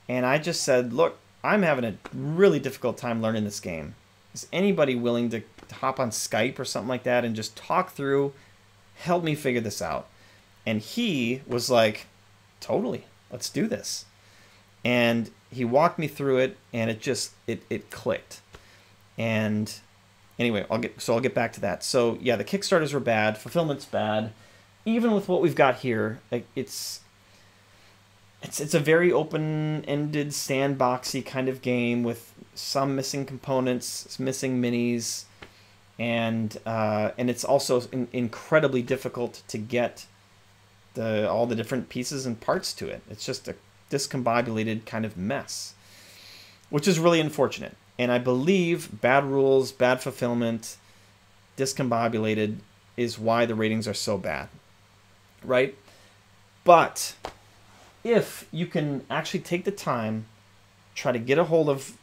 and I just said, look, I'm having a really difficult time learning this game. Is anybody willing to hop on Skype or something like that and just talk through, help me figure this out? And he was like, totally, let's do this. And he walked me through it, and it just, it clicked. And anyway, I'll get back to that. So yeah, the Kickstarters were bad, fulfillment's bad. Even with what we've got here, like it's a very open-ended, sandboxy kind of game with some missing components, missing minis, and it's also incredibly difficult to get all the different pieces and parts to it. It's just a discombobulated kind of mess, which is really unfortunate. And I believe bad rules, bad fulfillment, discombobulated is why the ratings are so bad, right? But if you can actually take the time, try to get a hold of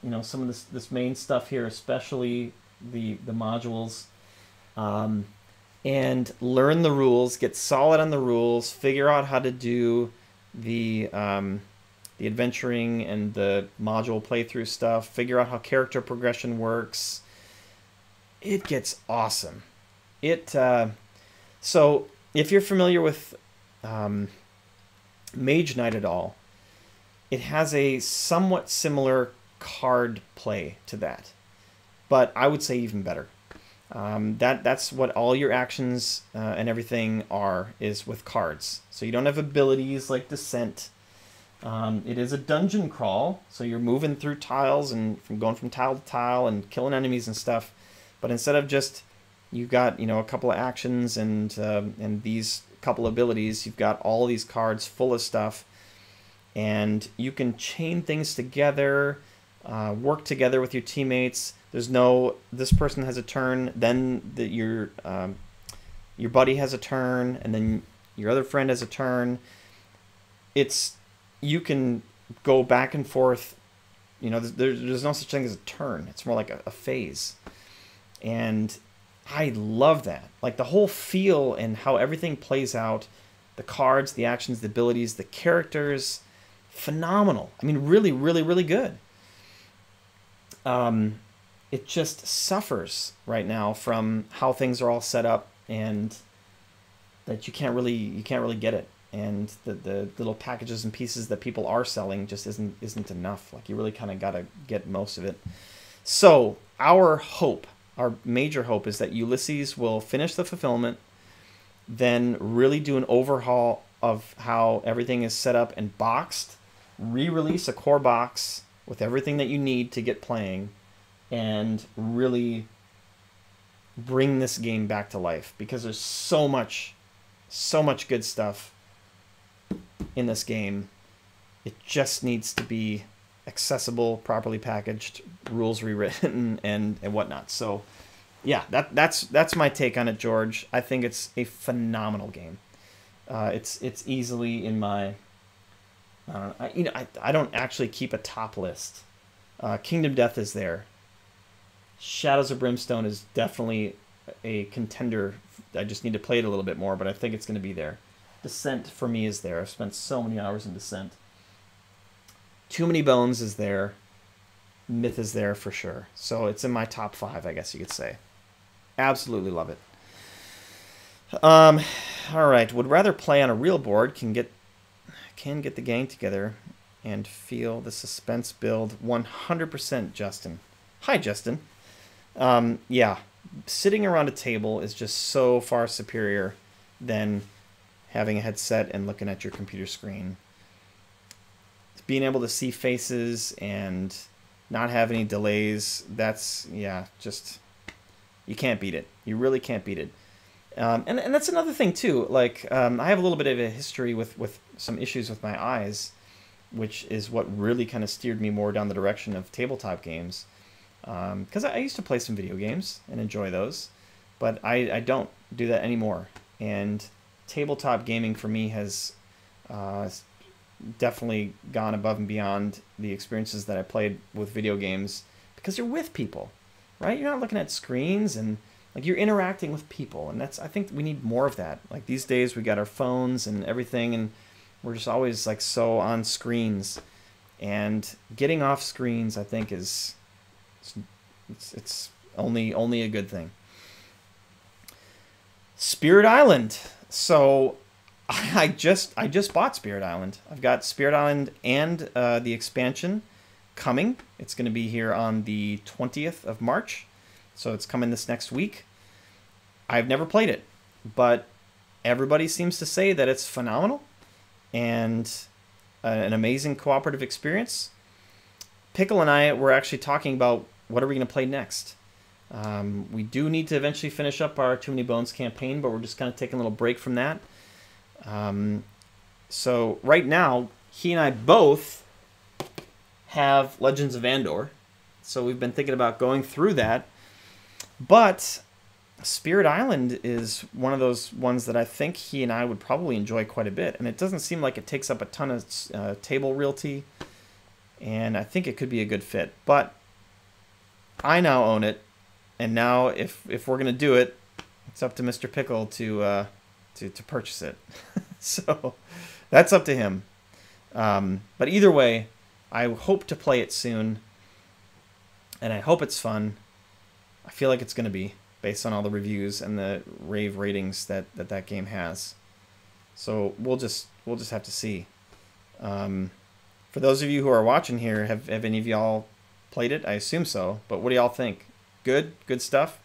you know, some of this main stuff here, especially the modules, and learn the rules, get solid on the rules, figure out how to do the adventuring and the module playthrough stuff, figure out how character progression works, it gets awesome. So if you're familiar with Mage Knight at all, it has a somewhat similar card play to that, but I would say even better. That's what all your actions and everything is with cards. So you don't have abilities like Descent. It is a dungeon crawl, so you're moving through tiles and going from tile to tile and killing enemies and stuff. But instead of just you've got a couple of actions and these couple abilities, you've got all these cards full of stuff, and you can chain things together, work together with your teammates. There's no this person has a turn, then your buddy has a turn, and then your other friend has a turn. You can go back and forth. There's no such thing as a turn. It's more like a phase. And I love that. Like the whole feel and how everything plays out, the cards, the actions, the abilities, the characters, phenomenal. I mean, really, really, really good. It just suffers right now from how things are all set up, and that you can't really get it. And the little packages and pieces that people are selling just isn't enough. Like you really kind of got to get most of it. So our major hope is that Ulysses will finish the fulfillment, then really do an overhaul of how everything is set up and boxed, re-release a core box with everything that you need to get playing, and really bring this game back to life, because there's so much good stuff in this game. It just needs to be accessible, properly packaged, rules rewritten, and whatnot. So yeah, that's my take on it, George. I think it's a phenomenal game. It's easily in my I don't actually keep a top list. Kingdom Death is there. Shadows of Brimstone is definitely a contender. I just need to play it a little bit more, but I think it's going to be there. Descent for me is there. I've spent so many hours in Descent. Too Many Bones is there. Myth is there for sure. So it's in my top 5, I guess you could say. Absolutely love it. All right. Would rather play on a real board. Can get the gang together and feel the suspense build. 100% Justin. Hi, Justin. Yeah. Sitting around a table is just so far superior than having a headset and looking at your computer screen. Being able to see faces and not have any delays, that's, yeah, just, you can't beat it. You really can't beat it. And that's another thing, too. Like, I have a little bit of a history with some issues with my eyes, which is what really kind of steered me more down the direction of tabletop games. Because I used to play some video games and enjoy those, but I don't do that anymore. And tabletop gaming for me has definitely gone above and beyond the experiences that I played with video games, because you're with people, right? You're not looking at screens, and like you're interacting with people, and I think we need more of that. Like these days we got our phones and everything, and we're just always like so on screens, and getting off screens I think is it's only a good thing. Spirit Island. So I just bought Spirit Island. I've got Spirit Island and the expansion coming. It's going to be here on the 20th of March. So it's coming this next week. I've never played it, but everybody seems to say that it's phenomenal and an amazing cooperative experience. Pickle and I were actually talking about what are we going to play next. We do need to eventually finish up our Too Many Bones campaign, but we're just kind of taking a little break from that. So right now, he and I both have Legends of Andor. So we've been thinking about going through that. But Spirit Island is one of those ones that I think he and I would probably enjoy quite a bit. And it doesn't seem like it takes up a ton of table realty. And I think it could be a good fit. But I now own it. And now if we're going to do it, it's up to Mr. Pickle to purchase it. So that's up to him. But either way, I hope to play it soon. And I hope it's fun. I feel like it's going to be, based on all the reviews and the rave ratings that game has. So we'll just have to see. For those of you who are watching here, have any of y'all played it? I assume so. But what do y'all think? Good stuff?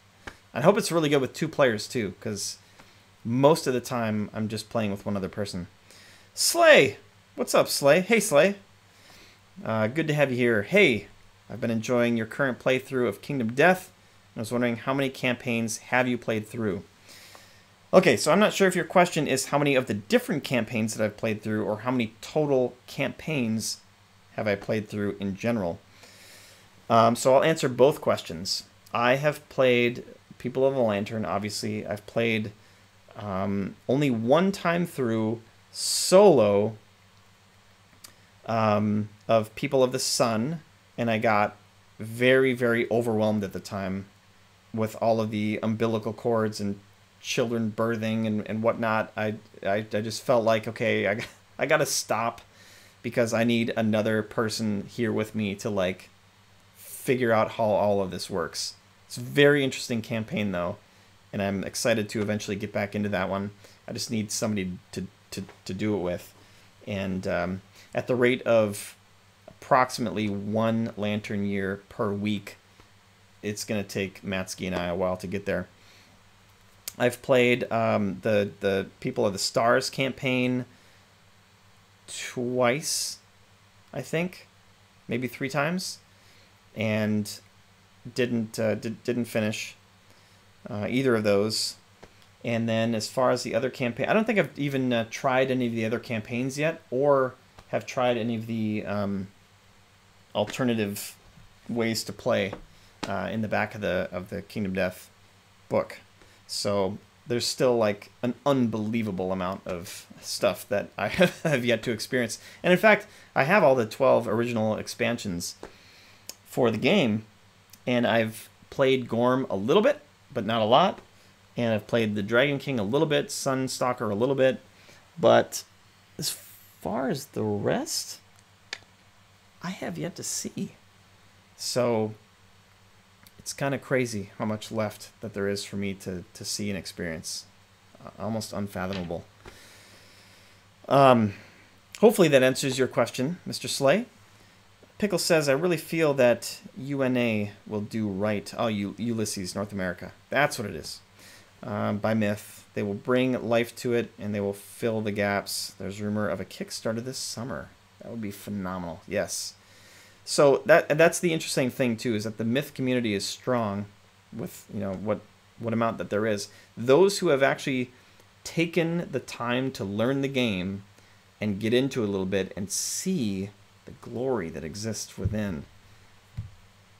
I hope it's really good with 2 players too, because most of the time I'm just playing with one other person. Slay! What's up, Slay? Hey, Slay. Good to have you here. Hey, I've been enjoying your current playthrough of Kingdom Death. I was wondering, how many campaigns have you played through? Okay, so I'm not sure if your question is how many of the different campaigns that I've played through, or how many total campaigns have I played through in general. So I'll answer both questions. I have played People of the Lantern, obviously. I've played only one time through solo of People of the Sun, and I got very, very overwhelmed at the time with all of the umbilical cords and children birthing and whatnot. I just felt like, okay, I gotta stop, because I need another person here with me to like figure out how all of this works. It's a very interesting campaign though, and I'm excited to eventually get back into that one. I just need somebody to do it with, and at the rate of approximately 1 lantern year per week, it's gonna take Prattski and I a while to get there. I've played the People of the Stars campaign twice, I think, maybe 3 times, and didn't finish either of those. And then as far as the other campaign, I don't think I've even tried any of the other campaigns yet, or have tried any of the alternative ways to play in the back of the Kingdom Death book. So there's still like an unbelievable amount of stuff that I have yet to experience. And in fact, I have all the 12 original expansions for the game, and I've played Gorm a little bit, but not a lot. And I've played the Dragon King a little bit, Sunstalker a little bit. But as far as the rest, I have yet to see. So it's kind of crazy how much left that there is for me to see and experience. Almost unfathomable. Hopefully that answers your question, Mr. Slay. Pickle says, I really feel that UNA will do right. Oh, Ulysses, North America. That's what it is. By Myth. They will bring life to it, and they will fill the gaps. There's rumor of a Kickstarter this summer. That would be phenomenal. Yes. So that's the interesting thing too, is that the Myth community is strong with, you know, what amount that there is. Those who have actually taken the time to learn the game and get into it a little bit and see the glory that exists within.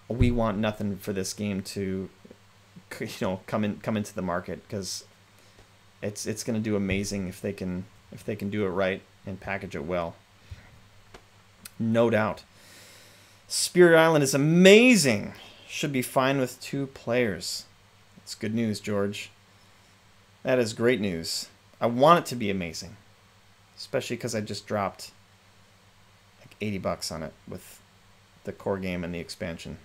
We want nothing for this game to, you know, come into the market, because it's going to do amazing if they can do it right and package it well. No doubt. Spirit Island is amazing. Should be fine with 2 players. That's good news, George. That is great news. I want it to be amazing, especially because I just dropped like $80 on it with the core game and the expansion.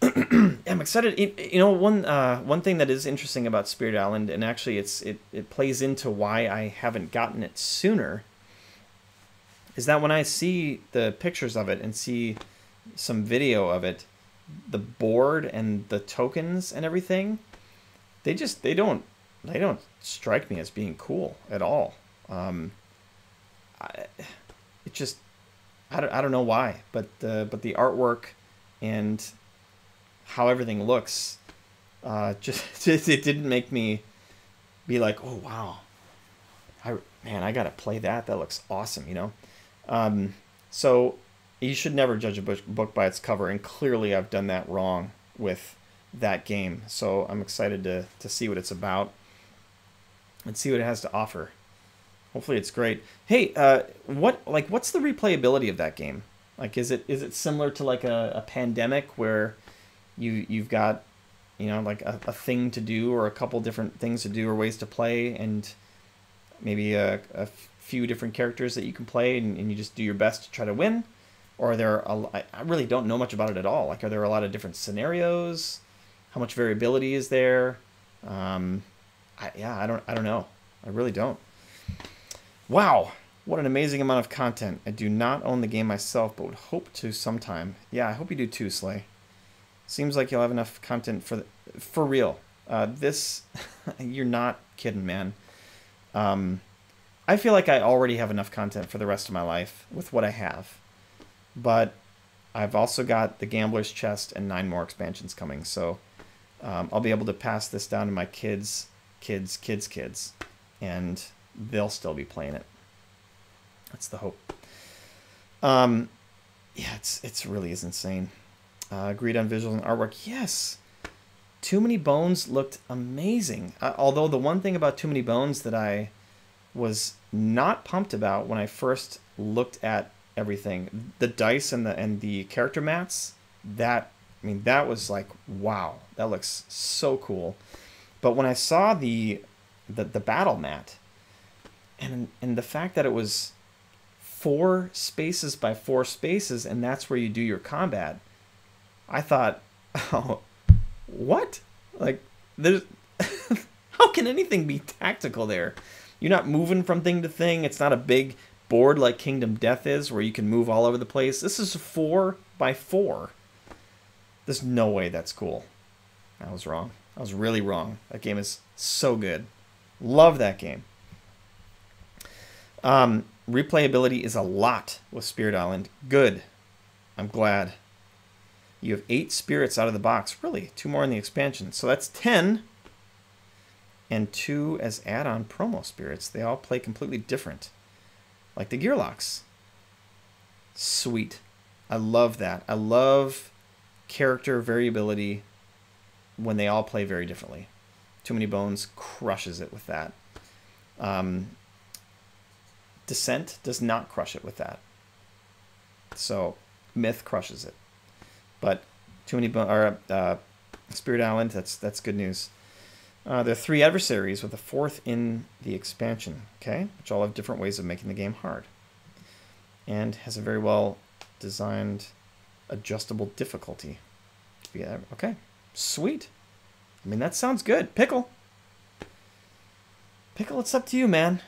I'm excited. You know, one thing that is interesting about Spirit Island, and actually it plays into why I haven't gotten it sooner, is that when I see the pictures of it and see some video of it, the board and the tokens and everything, they don't strike me as being cool at all. I don't know why, but the artwork and how everything looks, just it didn't make me be like, oh wow, I gotta play that. That looks awesome, you know. So you should never judge a book by its cover, and clearly I've done that wrong with that game. So I'm excited to see what it's about and see what it has to offer. Hopefully it's great. Hey, what's the replayability of that game? Like, is it similar to like a Pandemic where you've got, you know, like a thing to do, or a couple different things to do, or ways to play, and maybe a few different characters that you can play, and you just do your best to try to win? Or are there I really don't know much about it at all. Like, are there a lot of different scenarios? How much variability is there? I don't know. I really don't. Wow, what an amazing amount of content. I do not own the game myself, but would hope to sometime. Yeah, I hope you do too, Slay. Seems like you'll have enough content for real. This, you're not kidding, man. I feel like I already have enough content for the rest of my life with what I have. But I've also got the Gambler's Chest and 9 more expansions coming. So I'll be able to pass this down to my kids, and they'll still be playing it. That's the hope. Yeah, it's really is insane. Agreed on visuals and artwork. Yes. Too Many Bones looked amazing. Although the one thing about Too Many Bones that I was not pumped about when I first looked at everything, the dice and the character mats, that was like, wow, that looks so cool. But when I saw the battle mat and the fact that it was 4 spaces by 4 spaces and that's where you do your combat, I thought, oh, what? Like, there's how can anything be tactical there? You're not moving from thing to thing. It's not a big board like Kingdom Death is where you can move all over the place. This is 4 by 4. There's no way that's cool. I was wrong. I was really wrong. That game is so good. Love that game. Replayability is a lot with Spirit Island. Good. I'm glad. You have 8 spirits out of the box. Really? 2 more in the expansion. So that's 10. And 2 as add-on promo spirits. They all play completely different. Like the Gearlocks. Sweet. I love that. I love character variability when they all play very differently. Too Many Bones crushes it with that. Descent does not crush it with that. So Myth crushes it. But Spirit Island, that's good news. There are 3 adversaries with a 4th in the expansion, okay? Which all have different ways of making the game hard. And has a very well designed adjustable difficulty. Yeah, okay, sweet. I mean, that sounds good. Pickle. Pickle, it's up to you, man.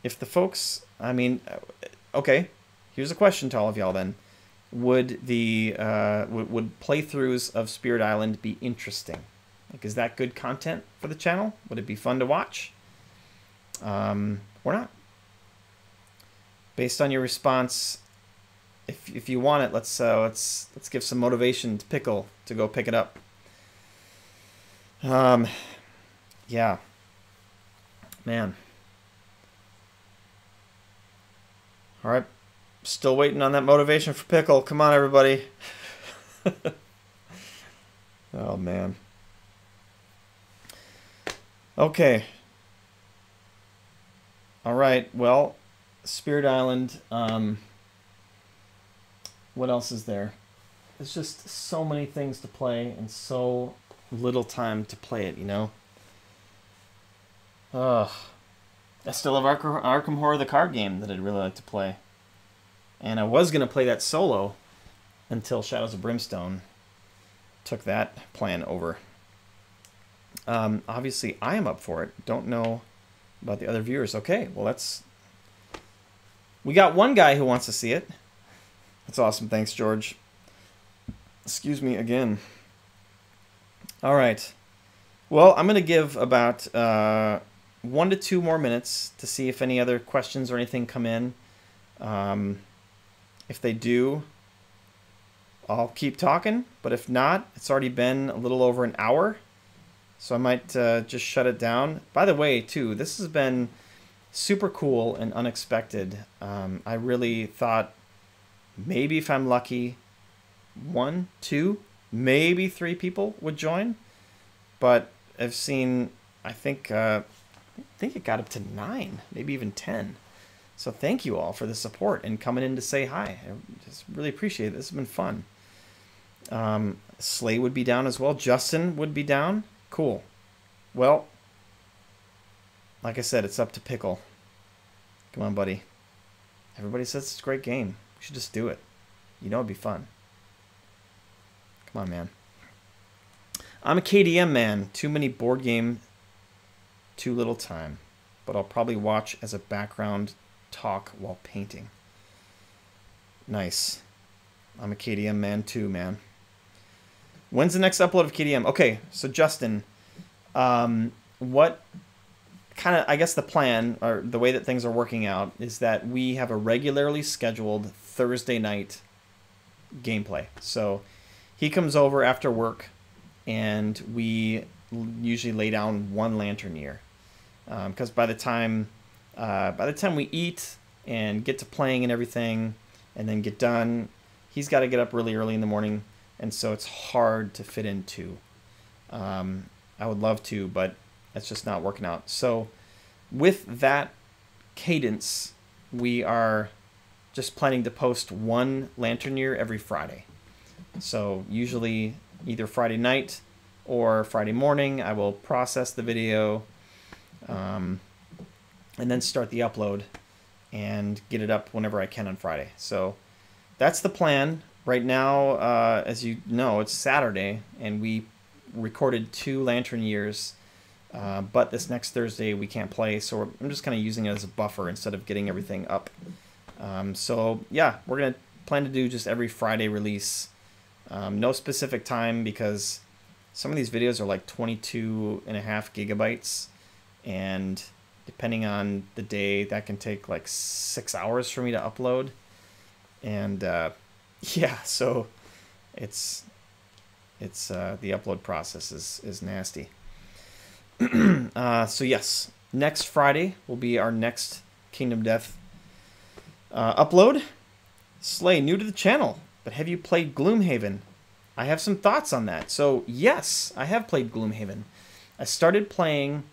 If the folks, I mean, okay, here's a question to all of y'all then. Would the would playthroughs of Spirit Island be interesting? Like, is that good content for the channel? Would it be fun to watch? Or not? Based on your response, if you want it, let's give some motivation to Pickle to go pick it up. Yeah, man. All right. Still waiting on that motivation for Pickle. Come on, everybody. Oh, man. Okay. All right. Well, Spirit Island. What else is there? There's just so many things to play and so little time to play it, you know? Ugh. I still have Arkham Horror, the card game, that I'd really like to play. And I was going to play that solo until Shadows of Brimstone took that plan over. Obviously, I am up for it. Don't know about the other viewers. Okay, well, we got one guy who wants to see it. That's awesome. Thanks, George. Excuse me again. All right. Well, I'm going to give about 1 to 2 more minutes to see if any other questions or anything come in. If they do, I'll keep talking. But if not, it's already been a little over an hour. So I might just shut it down. By the way, too, this has been super cool and unexpected. I really thought maybe if I'm lucky, 1, 2, maybe 3 people would join. But I've seen, I think it got up to 9, maybe even 10. So thank you all for the support and coming in to say hi. I just really appreciate it. This has been fun. Slay would be down as well. Justin would be down. Cool. Well, like I said, it's up to Pickle. Come on, buddy. Everybody says it's a great game. We should just do it. You know it'd be fun. Come on, man. I'm a KDM man. Too many board game, too little time. But I'll probably watch as a background talk while painting. Nice. I'm a KDM man too, man. When's the next upload of KDM? Okay, so Justin, what kind of, I guess the plan, or the way that things are working out, is that we have a regularly scheduled Thursday night gameplay. So he comes over after work, and we usually lay down one lantern year. Because by the time we eat and get to playing and everything, and then get done, he's got to get up really early in the morning, and so it's hard to fit in two. I would love to, but it's just not working out. So with that cadence, we are just planning to post one lantern year every Friday. So usually either Friday night or Friday morning, I will process the video, and then start the upload and get it up whenever I can on Friday. So that's the plan. Right now, as you know, it's Saturday, and we recorded 2 lantern years, but this next Thursday we can't play, so I'm just kind of using it as a buffer instead of getting everything up. So yeah, we're going to plan to do just every Friday release. No specific time, because some of these videos are like 22.5 gigabytes, and depending on the day, that can take like 6 hours for me to upload. And yeah, so it's the upload process is nasty. So yes, next Friday will be our next Kingdom Death upload. Slay, new to the channel, but have you played Gloomhaven? I have some thoughts on that. So yes, I have played Gloomhaven. I started playing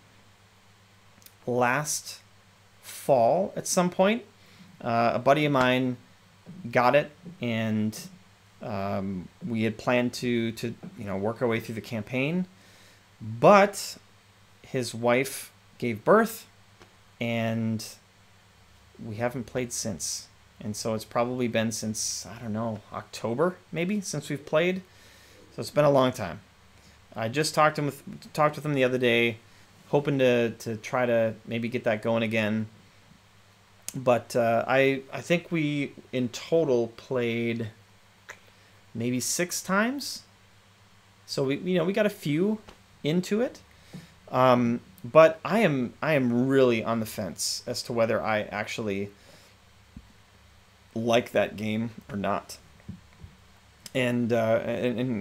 last fall at some point. A buddy of mine got it, and we had planned to work our way through the campaign, but his wife gave birth, and we haven't played since. And so it's probably been since, I don't know, October maybe, since we've played. So it's been a long time. I just talked with him the other day, hoping to try to maybe get that going again. But I think we in total played maybe 6 times. So we got a few into it. But I am really on the fence as to whether I actually like that game or not. And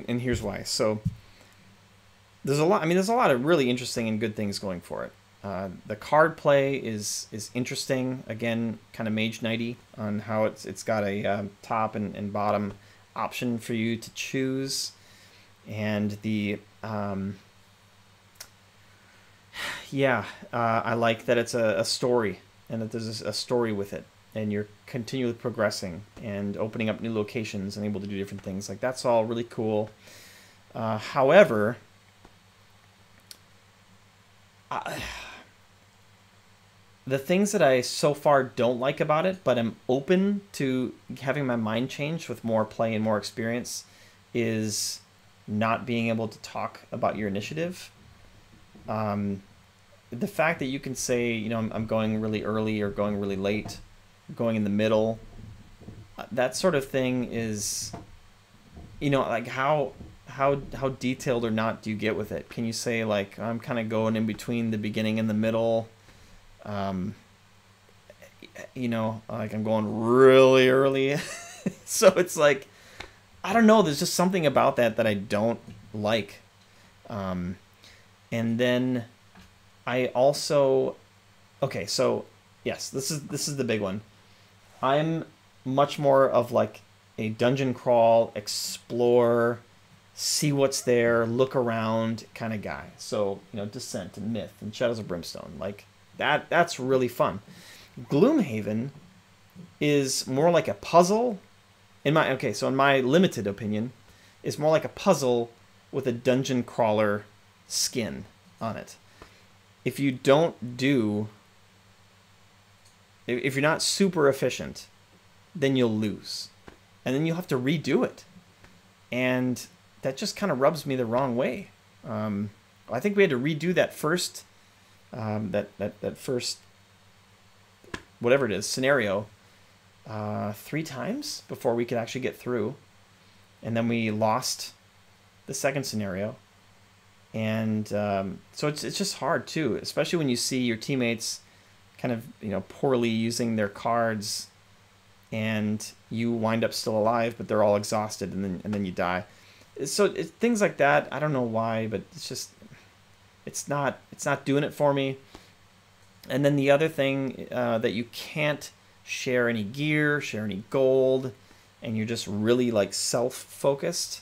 here's why. So there's a lot of really interesting and good things going for it. The card play is interesting. Again, kind of Mage Knighty on how it's got a top and bottom option for you to choose, and the I like that it's a story, and that there's a story with it, and you're continually progressing and opening up new locations and able to do different things. Like, that's all really cool. However, the things that I so far don't like about it, but I'm open to having my mind changed with more play and more experience, is not being able to talk about your initiative. The fact that you can say, I'm going really early or going really late, going in the middle, that sort of thing is, like how detailed or not do you get with it? Can you say, like, I'm kind of going in between the beginning and the middle? Like, I'm going really early. So it's like, I don't know, there's just something about that I don't like. And then I also, okay, so yes, this is the big one. I'm much more of like a dungeon crawl, explore, see what's there, look around kind of guy. So, Descent and Myth and Shadows of Brimstone, like that's really fun. Gloomhaven is more like a puzzle. In my limited opinion, is more like a puzzle with a dungeon crawler skin on it. If you're not super efficient, then you'll lose. And then you'll have to redo it. And that just kind of rubs me the wrong way. I think we had to redo that first that first, whatever it is, scenario 3 times before we could actually get through. and then we lost the second scenario. And so it's just hard too, especially when you see your teammates kind of, you know, poorly using their cards, and you wind up still alive, but they're all exhausted, and then you die. So things like that, I don't know why, but it's just it's not doing it for me. And then the other thing that you can't share any gear, share any gold, and you're just really like self-focused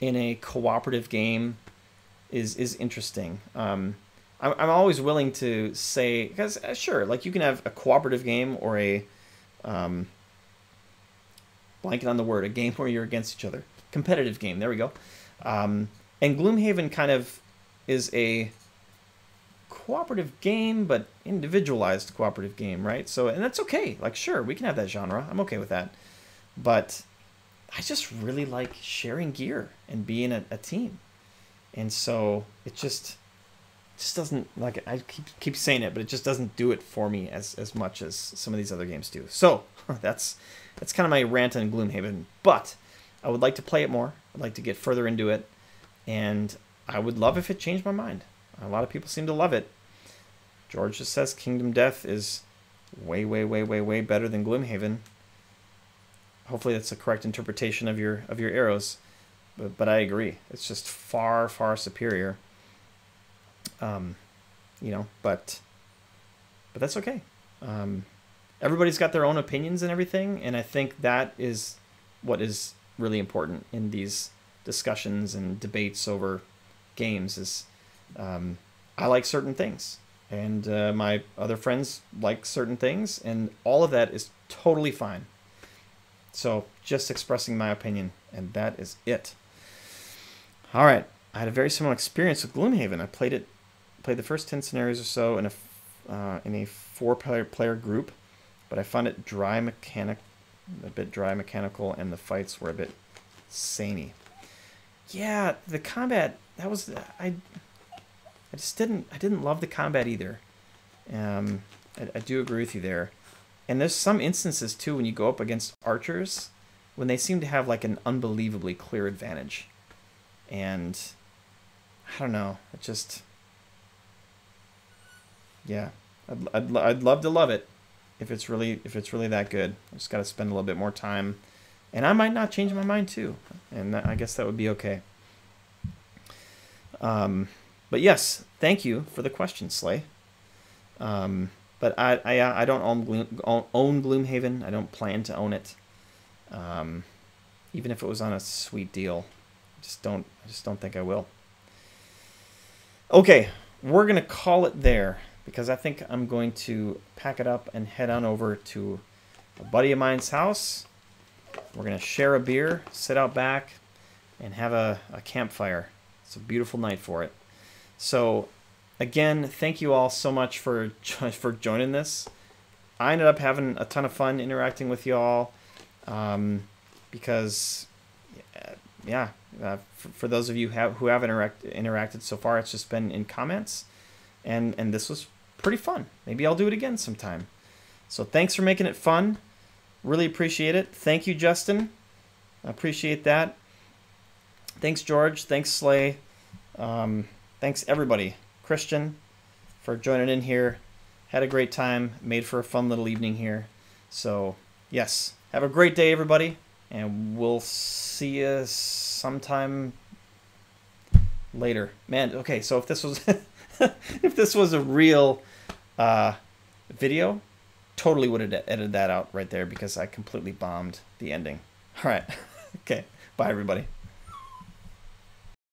in a cooperative game is interesting. I'm always willing to say, because sure, like you can have a cooperative game or a blanking on the word, a game where you're against each other, competitive game. There we go. And Gloomhaven kind of is a cooperative game, but individualized cooperative game, right? So, and that's okay. Like, sure, we can have that genre. I'm okay with that. But I just really like sharing gear and being a team. And so it just doesn't, like, I keep saying it, but it just doesn't do it for me as much as some of these other games do. So that's kind of my rant on Gloomhaven. But I would like to play it more. I'd like to get further into it. And I would love if it changed my mind. A lot of people seem to love it. George just says Kingdom Death is way, way, way, way, way better than Gloomhaven. Hopefully that's a correct interpretation of your arrows. But I agree. It's just far, far superior. You know, but that's okay. Everybody's got their own opinions and everything, and I think that is what is really important in these discussions and debates over games is I like certain things, and my other friends like certain things, and all of that is totally fine. So just expressing my opinion, and that is it. All right, I had a very similar experience with Gloomhaven. I played the first 10 scenarios or so in a 4-player group, but I found it a bit dry mechanical, and the fights were a bit samey. Yeah, the combat, that was I didn't love the combat either. I do agree with you there. And there's some instances too when you go up against archers when they seem to have like an unbelievably clear advantage. And I don't know, it just, yeah, I'd love to love it if it's really that good. I just got to spend a little bit more time, and I might not change my mind too, and I guess that would be okay. But yes, thank you for the question, Slay. But I don't own Gloomhaven. I don't plan to own it. Even if it was on a sweet deal, I just don't think I will. Okay, we're gonna call it there because I think I'm going to pack it up and head on over to a buddy of mine's house. We're gonna share a beer, sit out back, and have a campfire. It's a beautiful night for it. So again, thank you all so much for joining this. I ended up having a ton of fun interacting with y'all because, yeah, for those of you who have interacted so far, it's just been in comments, and this was pretty fun. Maybe I'll do it again sometime. So thanks for making it fun. Really appreciate it. Thank you, Justin. I appreciate that. Thanks, George. Thanks, Slay. Thanks, everybody. Christian, for joining in here. Had a great time. Made for a fun little evening here. So, yes. Have a great day, everybody. And we'll see you sometime later. Man, okay, so if this was if this was a real video, totally would have edited that out right there because I completely bombed the ending. All right. Okay. Bye, everybody.